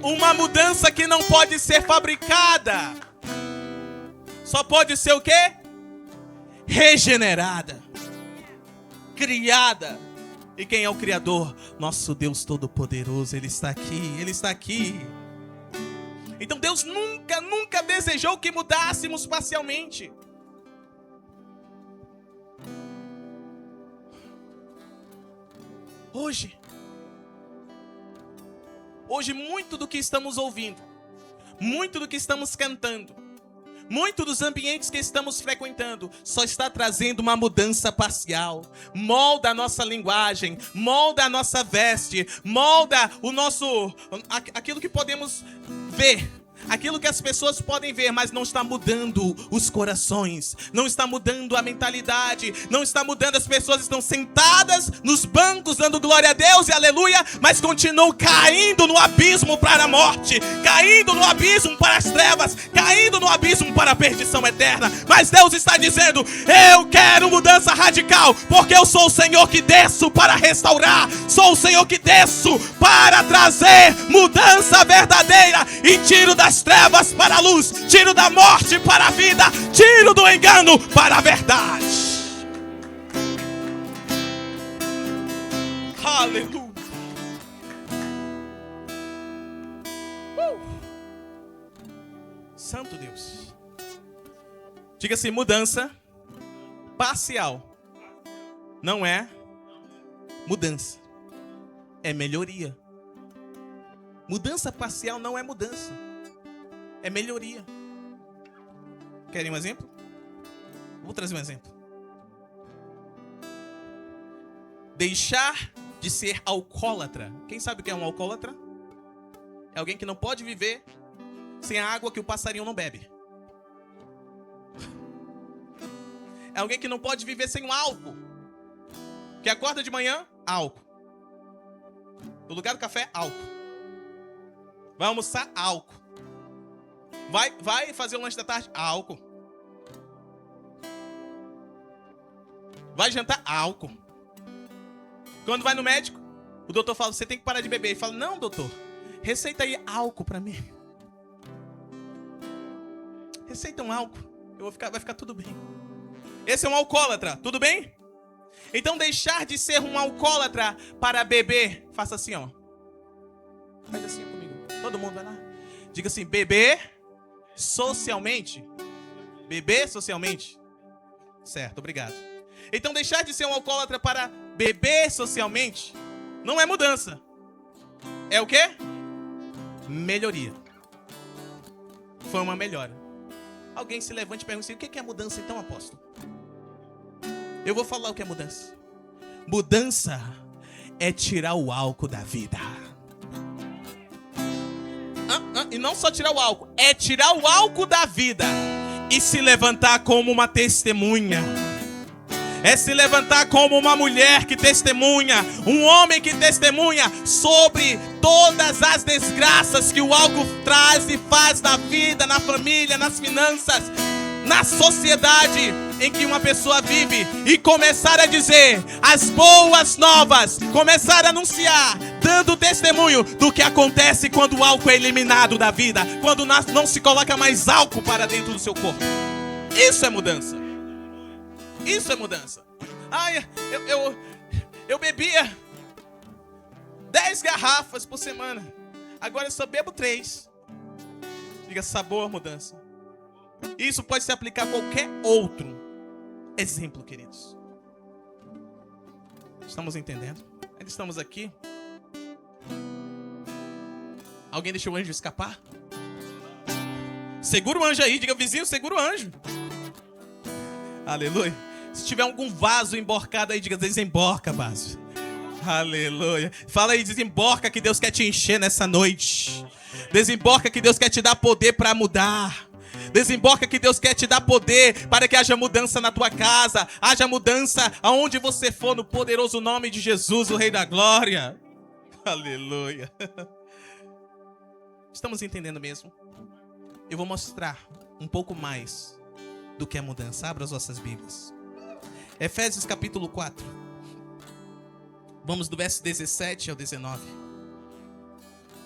Uma mudança que não pode ser fabricada. Só pode ser o quê? Regenerada. Criada. E quem é o Criador? Nosso Deus Todo-Poderoso. Ele está aqui, Ele está aqui. Então Deus nunca desejou que mudássemos parcialmente. Hoje, Hoje, muito do que estamos ouvindo, muito do que estamos cantando, muito dos ambientes que estamos frequentando só está trazendo uma mudança parcial. Molda a nossa linguagem, molda a nossa veste, molda aquilo que podemos ver. Aquilo que as pessoas podem ver, mas não está mudando os corações, não está mudando a mentalidade, não está mudando. As pessoas estão sentadas nos bancos dando glória a Deus e aleluia, mas continuam caindo no abismo para a morte, caindo no abismo para as trevas, caindo no abismo para a perdição eterna. Mas Deus está dizendo: eu quero mudança radical, porque eu sou o Senhor que desço para restaurar, sou o Senhor que desço para trazer mudança verdadeira e tiro das trevas para a luz, tiro da morte para a vida, tiro do engano para a verdade. Aleluia. Santo Deus. Diga assim: mudança parcial não é mudança, é melhoria. Mudança parcial não é mudança, é melhoria. Querem um exemplo? Vou trazer um exemplo. Deixar de ser alcoólatra. Quem sabe o que é um alcoólatra? É alguém que não pode viver sem a água que o passarinho não bebe. É alguém que não pode viver sem um álcool. Que acorda de manhã, álcool. No lugar do café, álcool. Vai almoçar, álcool. Vai fazer o lanche da tarde, álcool. Vai jantar, álcool. Quando vai no médico, o doutor fala: você tem que parar de beber. Ele fala: não, doutor, receita aí álcool pra mim. Receita um álcool, vai ficar tudo bem. Esse é um alcoólatra, tudo bem? Então deixar de ser um alcoólatra para beber. Faça assim, ó. Faz assim comigo. Todo mundo vai lá. Diga assim: beber socialmente. Beber socialmente. Certo, obrigado. Então deixar de ser um alcoólatra para beber socialmente não é mudança. É o quê? Melhoria. Foi uma melhora. Alguém se levante e pergunta assim: o que é mudança então, apóstolo? Eu vou falar o que é mudança. Mudança é tirar o álcool da vida. E não só tirar o álcool, é tirar o álcool da vida e se levantar como uma testemunha. É se levantar como uma mulher que testemunha, um homem que testemunha sobre todas as desgraças que o álcool traz e faz na vida, na família, nas finanças, na sociedade em que uma pessoa vive, e começar a dizer as boas novas, começar a anunciar, dando testemunho do que acontece quando o álcool é eliminado da vida, quando não se coloca mais álcool para dentro do seu corpo. Isso é mudança. Isso é mudança. Ai, eu bebia 10 garrafas por semana. Agora eu só bebo 3. Diga: sabor, mudança. Isso pode se aplicar a qualquer outro exemplo, queridos. Estamos entendendo? Ainda estamos aqui? Alguém deixou o anjo escapar? Segura o anjo aí. Diga: vizinho, segura o anjo. Aleluia. Se tiver algum vaso emborcado aí, diga: desemborca, vaso. Aleluia. Fala aí: desemborca, que Deus quer te encher nessa noite. Desemborca, que Deus quer te dar poder para mudar. Desemborca, que Deus quer te dar poder para que haja mudança na tua casa, haja mudança aonde você for, no poderoso nome de Jesus, o Rei da Glória. Aleluia. Estamos entendendo mesmo? Eu vou mostrar um pouco mais do que é mudança. Abra as vossas Bíblias. Efésios capítulo 4. Vamos do verso 17 ao 19.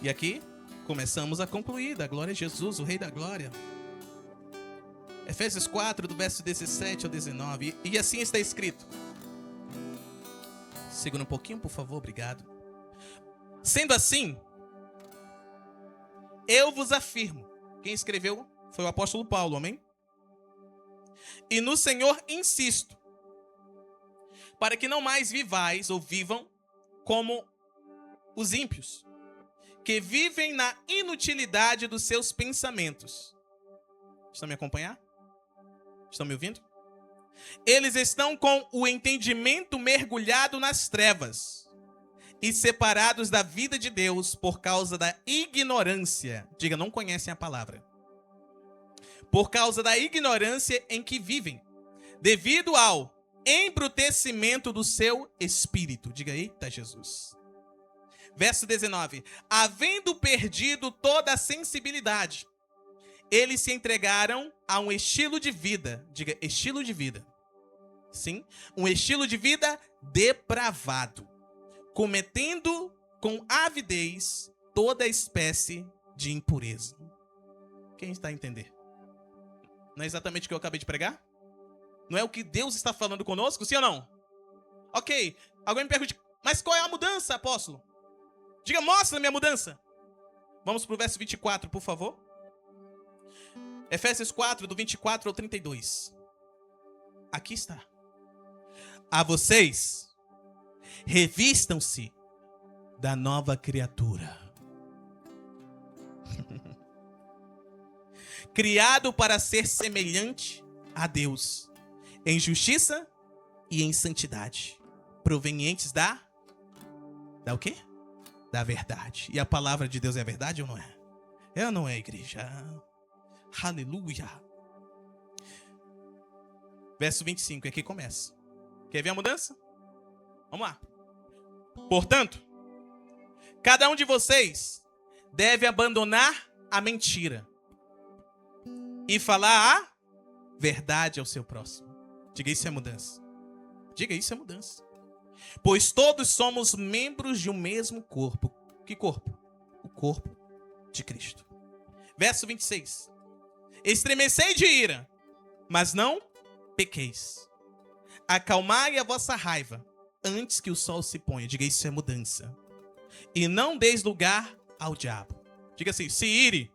E aqui começamos a concluir. Da glória a Jesus, o Rei da Glória. Efésios 4, do verso 17 ao 19. E assim está escrito. Segura um pouquinho, por favor, obrigado. Sendo assim, eu vos afirmo. Quem escreveu foi o apóstolo Paulo, amém? E no Senhor insisto, para que não mais vivais ou vivam como os ímpios, que vivem na inutilidade dos seus pensamentos. Estão me acompanhando? Estão me ouvindo? Eles estão com o entendimento mergulhado nas trevas e separados da vida de Deus por causa da ignorância. Diga, não conhecem a palavra. Por causa da ignorância em que vivem, devido ao embrutecimento do seu espírito. Diga, eita Jesus. Verso 19. Havendo perdido toda a sensibilidade, eles se entregaram a um estilo de vida. Diga, estilo de vida. Sim, um estilo de vida depravado, cometendo com avidez toda espécie de impureza. Quem está a entender? Não é exatamente o que eu acabei de pregar? Não é o que Deus está falando conosco, sim ou não? Ok, alguém me pergunta, mas qual é a mudança, apóstolo? Diga, mostra a minha mudança. Vamos para o verso 24, por favor. Efésios 4, do 24 ao 32. Aqui está. A vocês, revistam-se da nova criatura. Criado para ser semelhante a Deus, em justiça e em santidade, provenientes da o quê? Da verdade. E a palavra de Deus é a verdade ou não é? É ou não é, igreja? Aleluia. Verso 25, aqui começa. Quer ver a mudança? Vamos lá. Portanto, cada um de vocês deve abandonar a mentira e falar a verdade ao seu próximo. Diga, isso é mudança. Diga, isso é mudança. Pois todos somos membros de um mesmo corpo. Que corpo? O corpo de Cristo. Verso 26. Estremecei de ira, mas não pequeis. Acalmai a vossa raiva antes que o sol se ponha. Diga, isso é mudança. E não deis lugar ao diabo. Diga assim, se ire,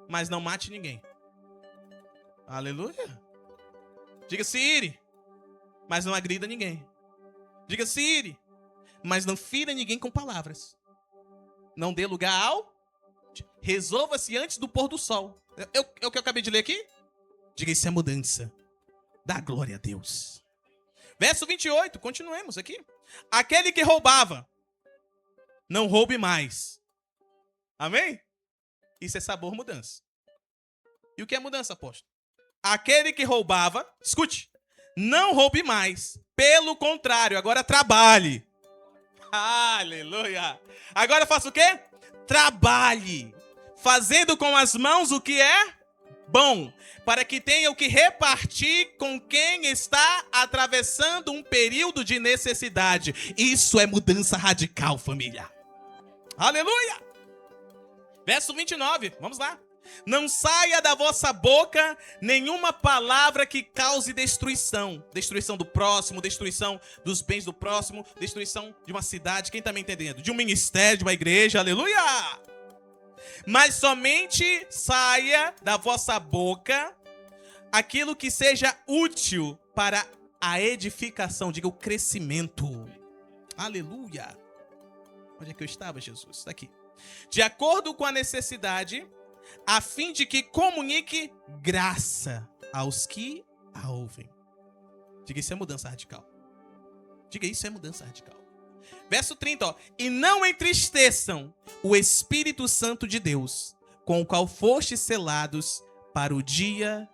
mas não mate ninguém. Aleluia. Diga, se ire, mas não agrida ninguém. Diga, se ire, mas não fira ninguém com palavras. Não dê lugar ao... Resolva-se antes do pôr do sol. É o que eu acabei de ler aqui? Diga, isso é mudança. Dá glória a Deus. Verso 28, continuemos aqui. Aquele que roubava, não roube mais. Amém? Isso é sabor mudança. E o que é mudança, apóstolo? Aquele que roubava, escute, não roube mais. Pelo contrário, agora trabalhe. Aleluia. Agora faça o quê? Trabalhe. Fazendo com as mãos o que é bom, para que tenha o que repartir com quem está atravessando um período de necessidade. Isso é mudança radical, família. Aleluia. Verso 29, vamos lá. Não saia da vossa boca nenhuma palavra que cause destruição. Destruição do próximo, destruição dos bens do próximo, destruição de uma cidade, quem está me entendendo? De um ministério, de uma igreja, aleluia! Mas somente saia da vossa boca aquilo que seja útil para a edificação, diga, o crescimento. Aleluia! Onde é que eu estava, Jesus? Está aqui. De acordo com a necessidade, a fim de que comunique graça aos que a ouvem. Diga, isso é mudança radical. Diga, isso é mudança radical. Verso 30, ó. E não entristeçam o Espírito Santo de Deus, com o qual fostes selados para o dia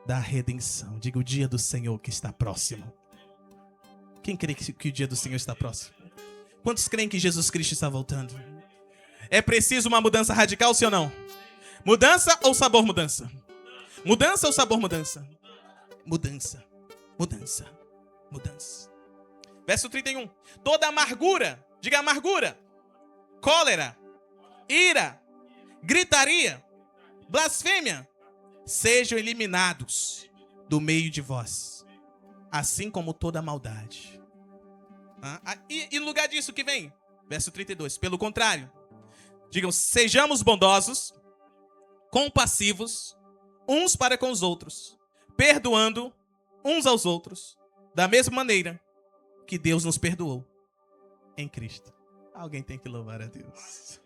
da redenção. Diga, o dia do Senhor que está próximo. Quem crê que o dia do Senhor está próximo? Quantos creem que Jesus Cristo está voltando? É preciso uma mudança radical, sim ou não? Mudança ou sabor mudança? Mudança ou sabor mudança? Mudança, mudança, mudança. Verso 31. Toda amargura, diga amargura, cólera, ira, gritaria, blasfêmia, sejam eliminados do meio de vós, assim como toda maldade. E no lugar disso que vem? Verso 32. Pelo contrário, digam, sejamos bondosos, compassivos, uns para com os outros, perdoando uns aos outros, da mesma maneira que Deus nos perdoou em Cristo. Alguém tem que louvar a Deus.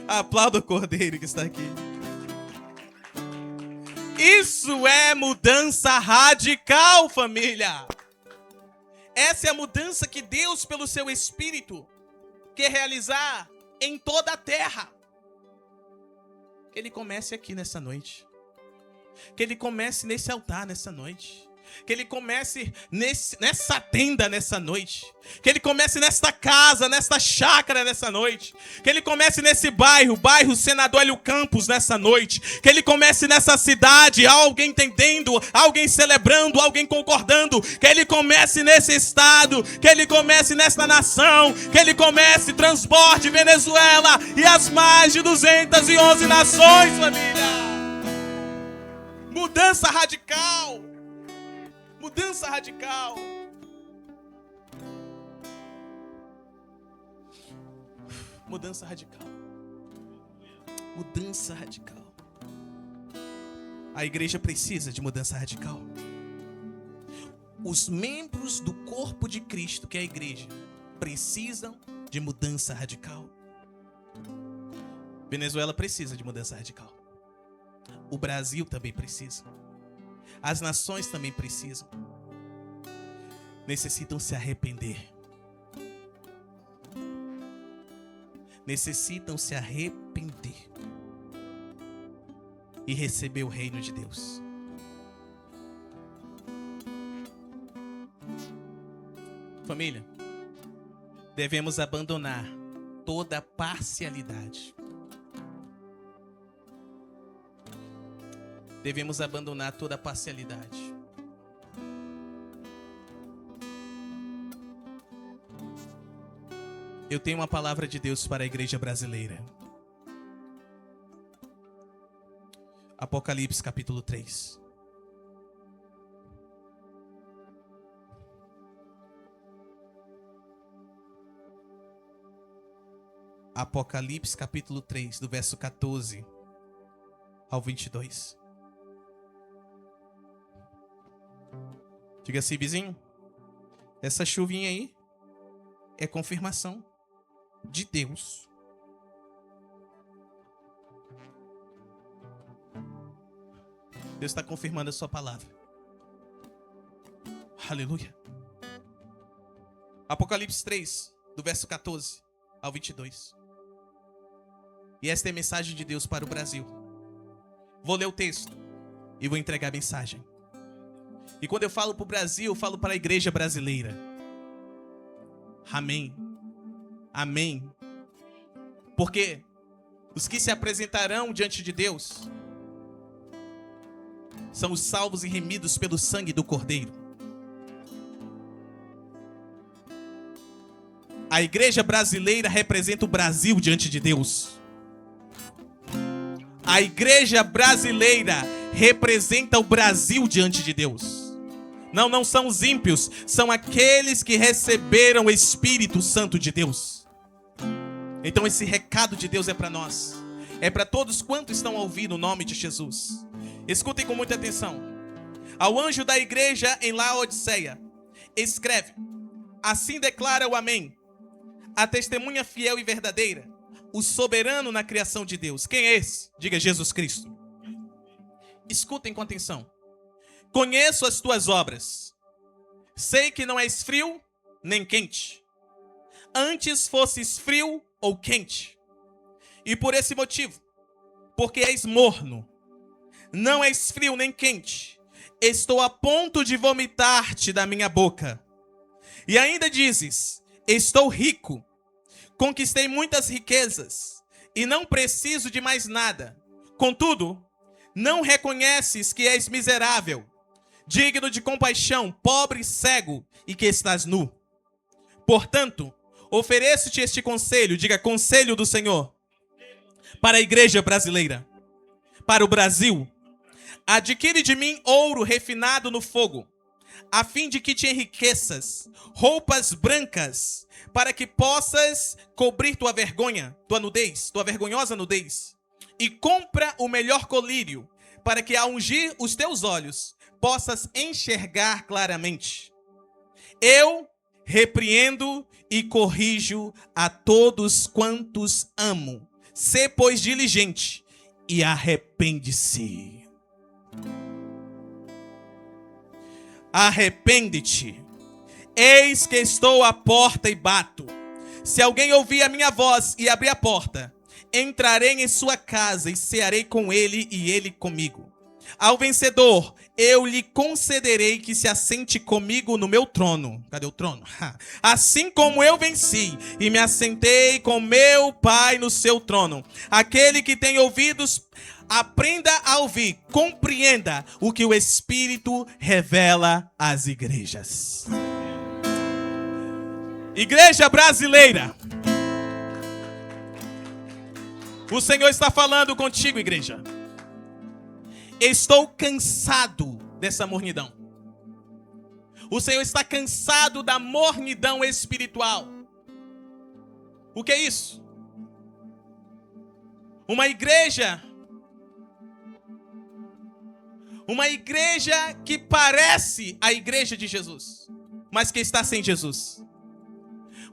Aplauda o Cordeiro que está aqui. Isso é mudança radical, família. Essa é a mudança que Deus, pelo seu Espírito, quer realizar em toda a terra. Que Ele comece aqui nessa noite. Que Ele comece nesse altar nessa noite. Que Ele comece nessa tenda nessa noite. Que Ele comece nesta casa, nesta chácara nessa noite. Que Ele comece nesse bairro Senador Hélio Campos nessa noite. Que Ele comece nessa cidade, alguém entendendo, alguém celebrando, alguém concordando. Que Ele comece nesse estado, que Ele comece nesta nação. Que Ele comece, transborde Venezuela e as mais de 211 nações, família. Mudança radical. Mudança radical. Mudança radical. Mudança radical. A igreja precisa de mudança radical. Os membros do corpo de Cristo, que é a igreja, precisam de mudança radical. Venezuela precisa de mudança radical. O Brasil também precisa. As nações também precisam. Necessitam se arrepender. Necessitam se arrepender. E receber o reino de Deus. Família, devemos abandonar toda parcialidade. Devemos abandonar toda parcialidade. Eu tenho uma palavra de Deus para a igreja brasileira. Apocalipse capítulo 3. Apocalipse capítulo 3, do verso 14 ao 22. Diga assim, vizinho, essa chuvinha aí é confirmação de Deus. Deus está confirmando a sua palavra. Aleluia. Apocalipse 3, do verso 14 ao 22. E esta é a mensagem de Deus para o Brasil. Vou ler o texto e vou entregar a mensagem. E quando eu falo para o Brasil, eu falo para a igreja brasileira. Amém. Amém. Porque os que se apresentarão diante de Deus são os salvos e remidos pelo sangue do Cordeiro. A igreja brasileira representa o Brasil diante de Deus. A igreja brasileira representa o Brasil diante de Deus. Não são os ímpios, são aqueles que receberam o Espírito Santo de Deus. Então esse recado de Deus é para nós. É para todos quantos estão a ouvir no nome de Jesus. Escutem com muita atenção. Ao anjo da igreja em Laodiceia, escreve: assim declara o Amém, a testemunha fiel e verdadeira, o soberano na criação de Deus. Quem é esse? Diga Jesus Cristo. Escutem com atenção. Conheço as tuas obras. Sei que não és frio nem quente. Antes fosses frio ou quente. E por esse motivo, porque és morno, não és frio nem quente, estou a ponto de vomitar-te da minha boca. E ainda dizes: estou rico, conquistei muitas riquezas e não preciso de mais nada. Contudo, não reconheces que és miserável, digno de compaixão, pobre e cego, e que estás nu. Portanto, ofereço-te este conselho, diga conselho do Senhor, para a igreja brasileira, para o Brasil. Adquire de mim ouro refinado no fogo, a fim de que te enriqueças, roupas brancas, para que possas cobrir tua vergonha, tua nudez, tua vergonhosa nudez. E compra o melhor colírio, para que ao ungir os teus olhos, possas enxergar claramente. Eu repreendo e corrijo a todos quantos amo. Sê, pois, diligente e arrepende-se. Arrepende-te. Eis que estou à porta e bato. Se alguém ouvir a minha voz e abrir a porta, entrarei em sua casa e cearei com ele e ele comigo. Ao vencedor, eu lhe concederei que se assente comigo no meu trono. Cadê o trono? Assim como eu venci e me assentei com meu Pai no seu trono. Aquele que tem ouvidos, aprenda a ouvir, compreenda o que o Espírito revela às igrejas. Igreja brasileira, o Senhor está falando contigo, igreja. Estou cansado dessa mornidão. O Senhor está cansado da mornidão espiritual. O que é isso? Uma igreja que parece a igreja de Jesus, mas que está sem Jesus.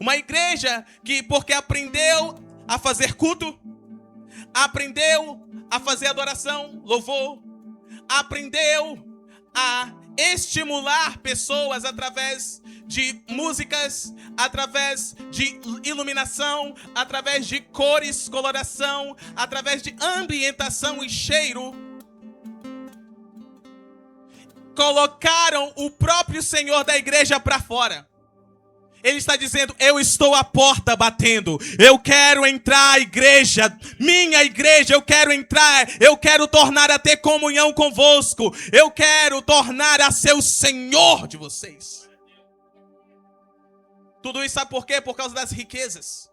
Uma igreja que, porque aprendeu a fazer culto, aprendeu a fazer adoração, louvor, aprendeu a estimular pessoas através de músicas, através de iluminação, através de cores, coloração, através de ambientação e cheiro, colocaram o próprio Senhor da igreja para fora. Ele está dizendo: eu estou à porta batendo. Eu quero entrar à igreja, minha igreja, eu quero entrar. Eu quero tornar a ter comunhão convosco. Eu quero tornar a ser o Senhor de vocês. Tudo isso sabe por quê? Por causa das riquezas.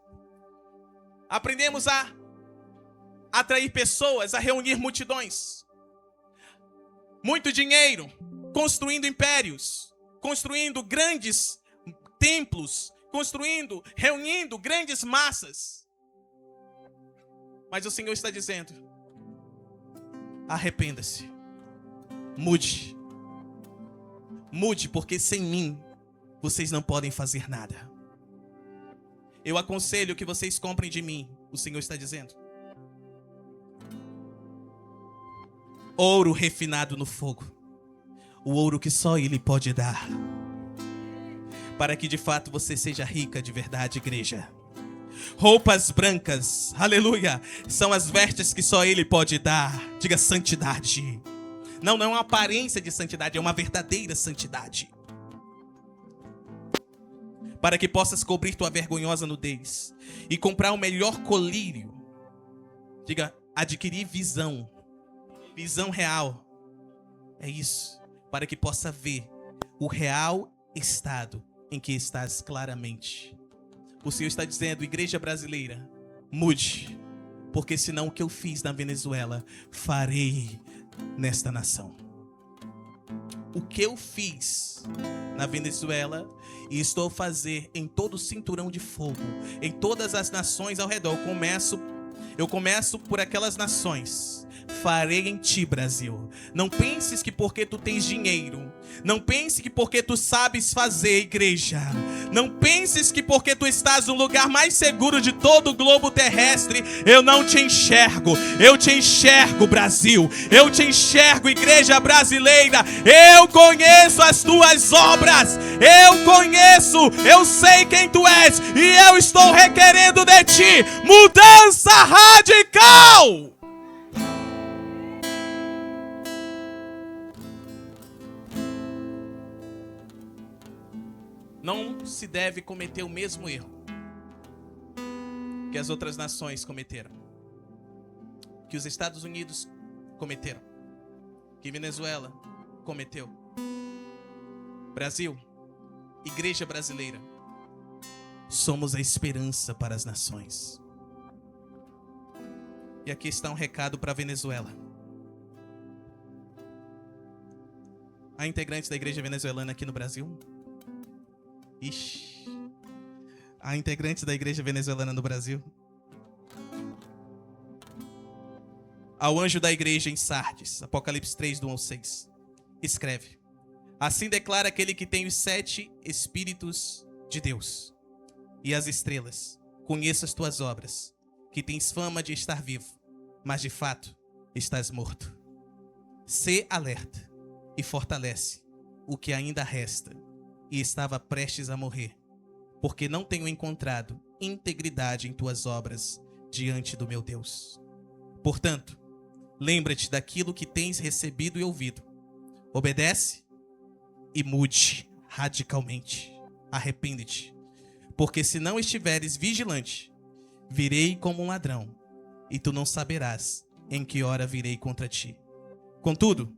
Aprendemos a atrair pessoas, a reunir multidões. Muito dinheiro, construindo impérios, construindo grandes templos, construindo, reunindo grandes massas. Mas o Senhor está dizendo: arrependa-se, mude, porque sem mim vocês não podem fazer nada. Eu aconselho que vocês comprem de mim, o Senhor está dizendo, ouro refinado no fogo, o ouro que só Ele pode dar, para que de fato você seja rica de verdade, igreja. Roupas brancas, aleluia, são as vestes que só Ele pode dar. Diga santidade. Não é uma aparência de santidade, é uma verdadeira santidade. Para que possas cobrir tua vergonhosa nudez e comprar o melhor colírio. Diga, adquirir visão real. É isso, para que possa ver o real estado em que estás claramente. O Senhor está dizendo: igreja brasileira, mude, porque senão o que eu fiz na Venezuela, farei nesta nação. O que eu fiz na Venezuela e estou a fazer em todo o cinturão de fogo, em todas as nações ao redor. Eu começo por aquelas nações. Farei em ti, Brasil. Não penses que porque tu tens dinheiro, não pense que porque tu sabes fazer, igreja, não penses que porque tu estás no lugar mais seguro de todo o globo terrestre, eu não te enxergo. Eu te enxergo, Brasil. Eu te enxergo, igreja brasileira. Eu conheço as tuas obras. Eu sei quem tu és, e eu estou requerendo de ti mudança radical. Não se deve cometer o mesmo erro que as outras nações cometeram, que os Estados Unidos cometeram, que Venezuela cometeu. Brasil, igreja brasileira, somos a esperança para as nações. E aqui está um recado para a Venezuela. Há integrantes da igreja venezuelana aqui no Brasil? Ixi. Há integrantes da igreja venezuelana no Brasil? Ao anjo da igreja em Sardes, Apocalipse 3, do 1 ao 6, escreve: assim declara aquele que tem os 7 espíritos de Deus e as estrelas, conheço as tuas obras, que tens fama de estar vivo, mas de fato estás morto. Sê alerta e fortalece o que ainda resta e estava prestes a morrer, porque não tenho encontrado integridade em tuas obras diante do meu Deus. Portanto, lembra-te daquilo que tens recebido e ouvido. Obedece e mude radicalmente. Arrepende-te, porque se não estiveres vigilante, virei como um ladrão, e tu não saberás em que hora virei contra ti. Contudo,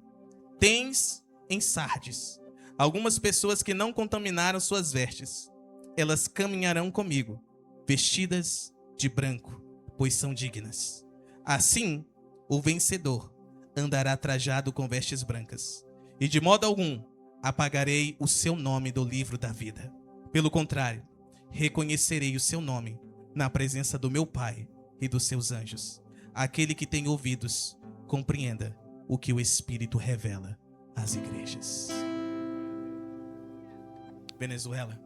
tens em Sardes algumas pessoas que não contaminaram suas vestes. Elas caminharão comigo, vestidas de branco, pois são dignas. Assim, o vencedor andará trajado com vestes brancas, e de modo algum apagarei o seu nome do livro da vida. Pelo contrário, reconhecerei o seu nome na presença do meu Pai e dos seus anjos. Aquele que tem ouvidos, compreenda o que o Espírito revela às igrejas. Venezuela.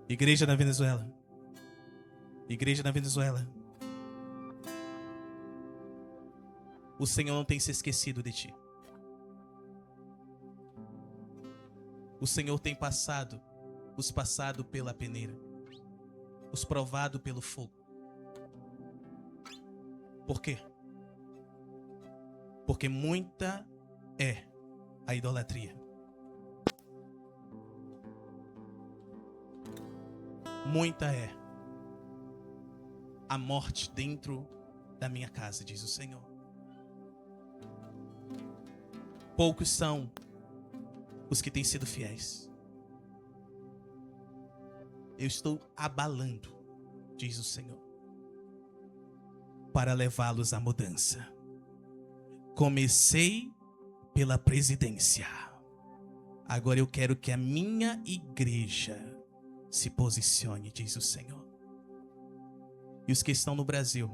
Igreja na Venezuela. Igreja na Venezuela. O Senhor não tem se esquecido de ti. O Senhor tem os passado pela peneira, os provado pelo fogo. Por quê? Porque muita é a idolatria. Muita é a morte dentro da minha casa, diz o Senhor. Poucos são os que têm sido fiéis. Eu estou abalando, diz o Senhor, para levá-los à mudança. Comecei pela presidência. Agora eu quero que a minha igreja se posicione, diz o Senhor. E os que estão no Brasil,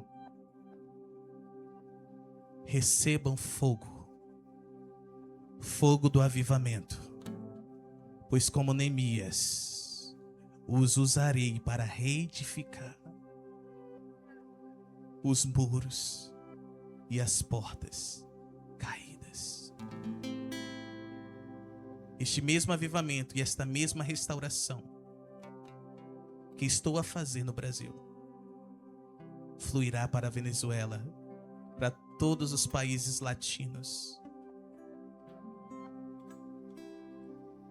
recebam fogo do avivamento, pois como Neemias, os usarei para reedificar os muros e as portas caídas. Este mesmo avivamento e esta mesma restauração que estou a fazer no Brasil fluirá para a Venezuela, para todos os países latinos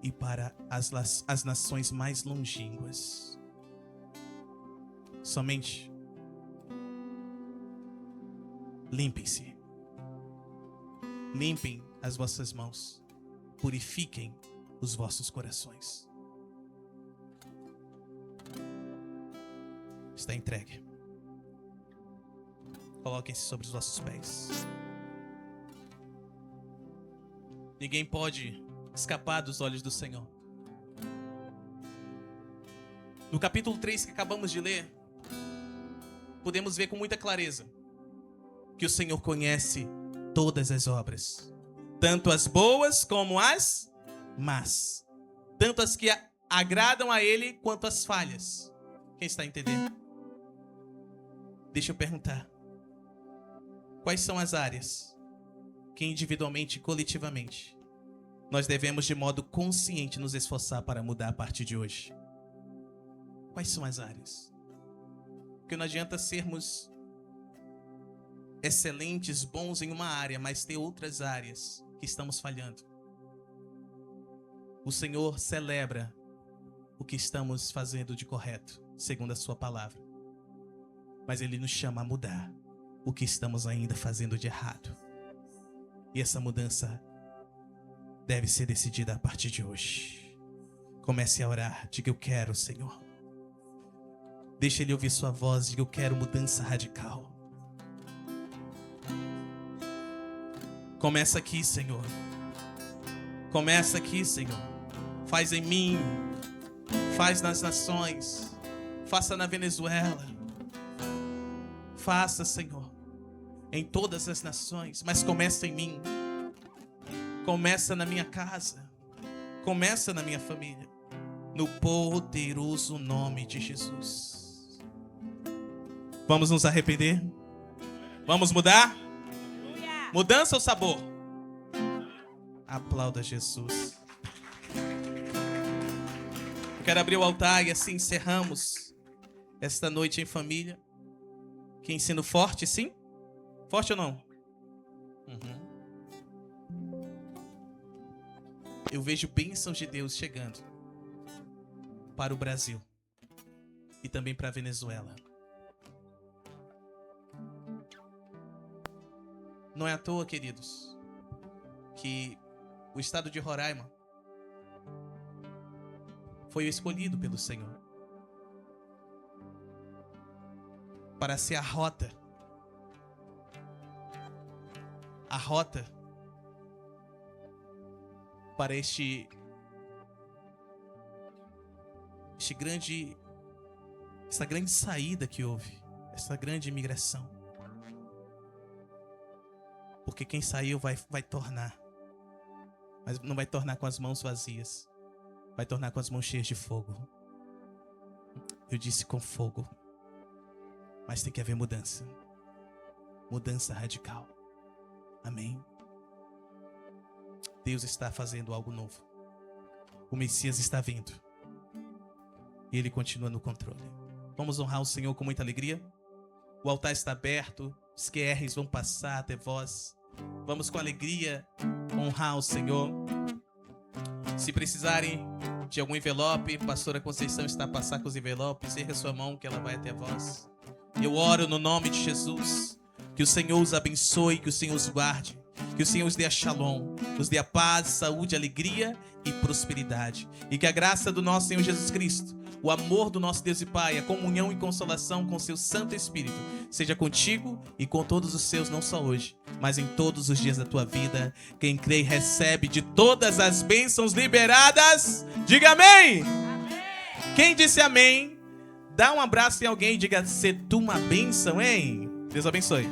e para as nações mais longínquas. Somente limpem-se. Limpem as vossas mãos. Purifiquem os vossos corações. Está entregue. Coloquem-se sobre os vossos pés. Ninguém pode escapar dos olhos do Senhor. No capítulo 3 que acabamos de ler, podemos ver com muita clareza que o Senhor conhece todas as obras, tanto as boas como as más, tanto as que agradam a Ele quanto as falhas. Quem está entendendo? Deixa eu perguntar. Quais são as áreas que individualmente e coletivamente nós devemos de modo consciente nos esforçar para mudar a partir de hoje? Quais são as áreas? Porque não adianta sermos excelentes, bons em uma área, mas ter outras áreas que estamos falhando. O Senhor celebra o que estamos fazendo de correto, segundo a sua palavra. Mas Ele nos chama a mudar o que estamos ainda fazendo de errado. E essa mudança deve ser decidida a partir de hoje. Comece a orar, diga: eu quero, Senhor. Deixa Ele ouvir sua voz, diga: eu quero mudança radical. Começa aqui, Senhor. Começa aqui, Senhor. Faz em mim, faz nas nações, faça na Venezuela. Faça, Senhor, em todas as nações, mas começa em mim. Começa na minha casa. Começa na minha família. no poderoso nome de Jesus. Vamos nos arrepender? Vamos mudar? Mudança ou sabor? Aplauda Jesus. Eu quero abrir o altar e assim encerramos esta noite em família. Que ensino forte, sim? Forte ou não? Eu vejo bênçãos de Deus chegando para o Brasil e também para a Venezuela. Não é à toa, queridos, que o estado de Roraima foi escolhido pelo Senhor para ser a rota para esta grande saída que houve, essa grande imigração. Porque quem saiu vai tornar, mas não vai tornar com as mãos vazias, vai tornar com as mãos cheias de fogo. Eu disse com fogo, mas tem que haver mudança, mudança radical. Amém? Deus está fazendo algo novo. O Messias está vindo. E Ele continua no controle. Vamos honrar o Senhor com muita alegria. O altar está aberto. Os QRs vão passar até vós. Vamos com alegria honrar o Senhor. Se precisarem de algum envelope, a pastora Conceição está a passar com os envelopes. Erga sua mão que ela vai até vós. Eu oro no nome de Jesus. Que o Senhor os abençoe, que o Senhor os guarde. Que o Senhor os dê a shalom, os dê a paz, saúde, alegria e prosperidade. E que a graça do nosso Senhor Jesus Cristo, o amor do nosso Deus e Pai, a comunhão e consolação com seu Santo Espírito, seja contigo e com todos os seus, não só hoje, mas em todos os dias da tua vida. Quem crê e recebe de todas as bênçãos liberadas, diga amém! Amém! Quem disse amém, dá um abraço em alguém e diga: "Se tu uma bênção, hein?" Deus abençoe.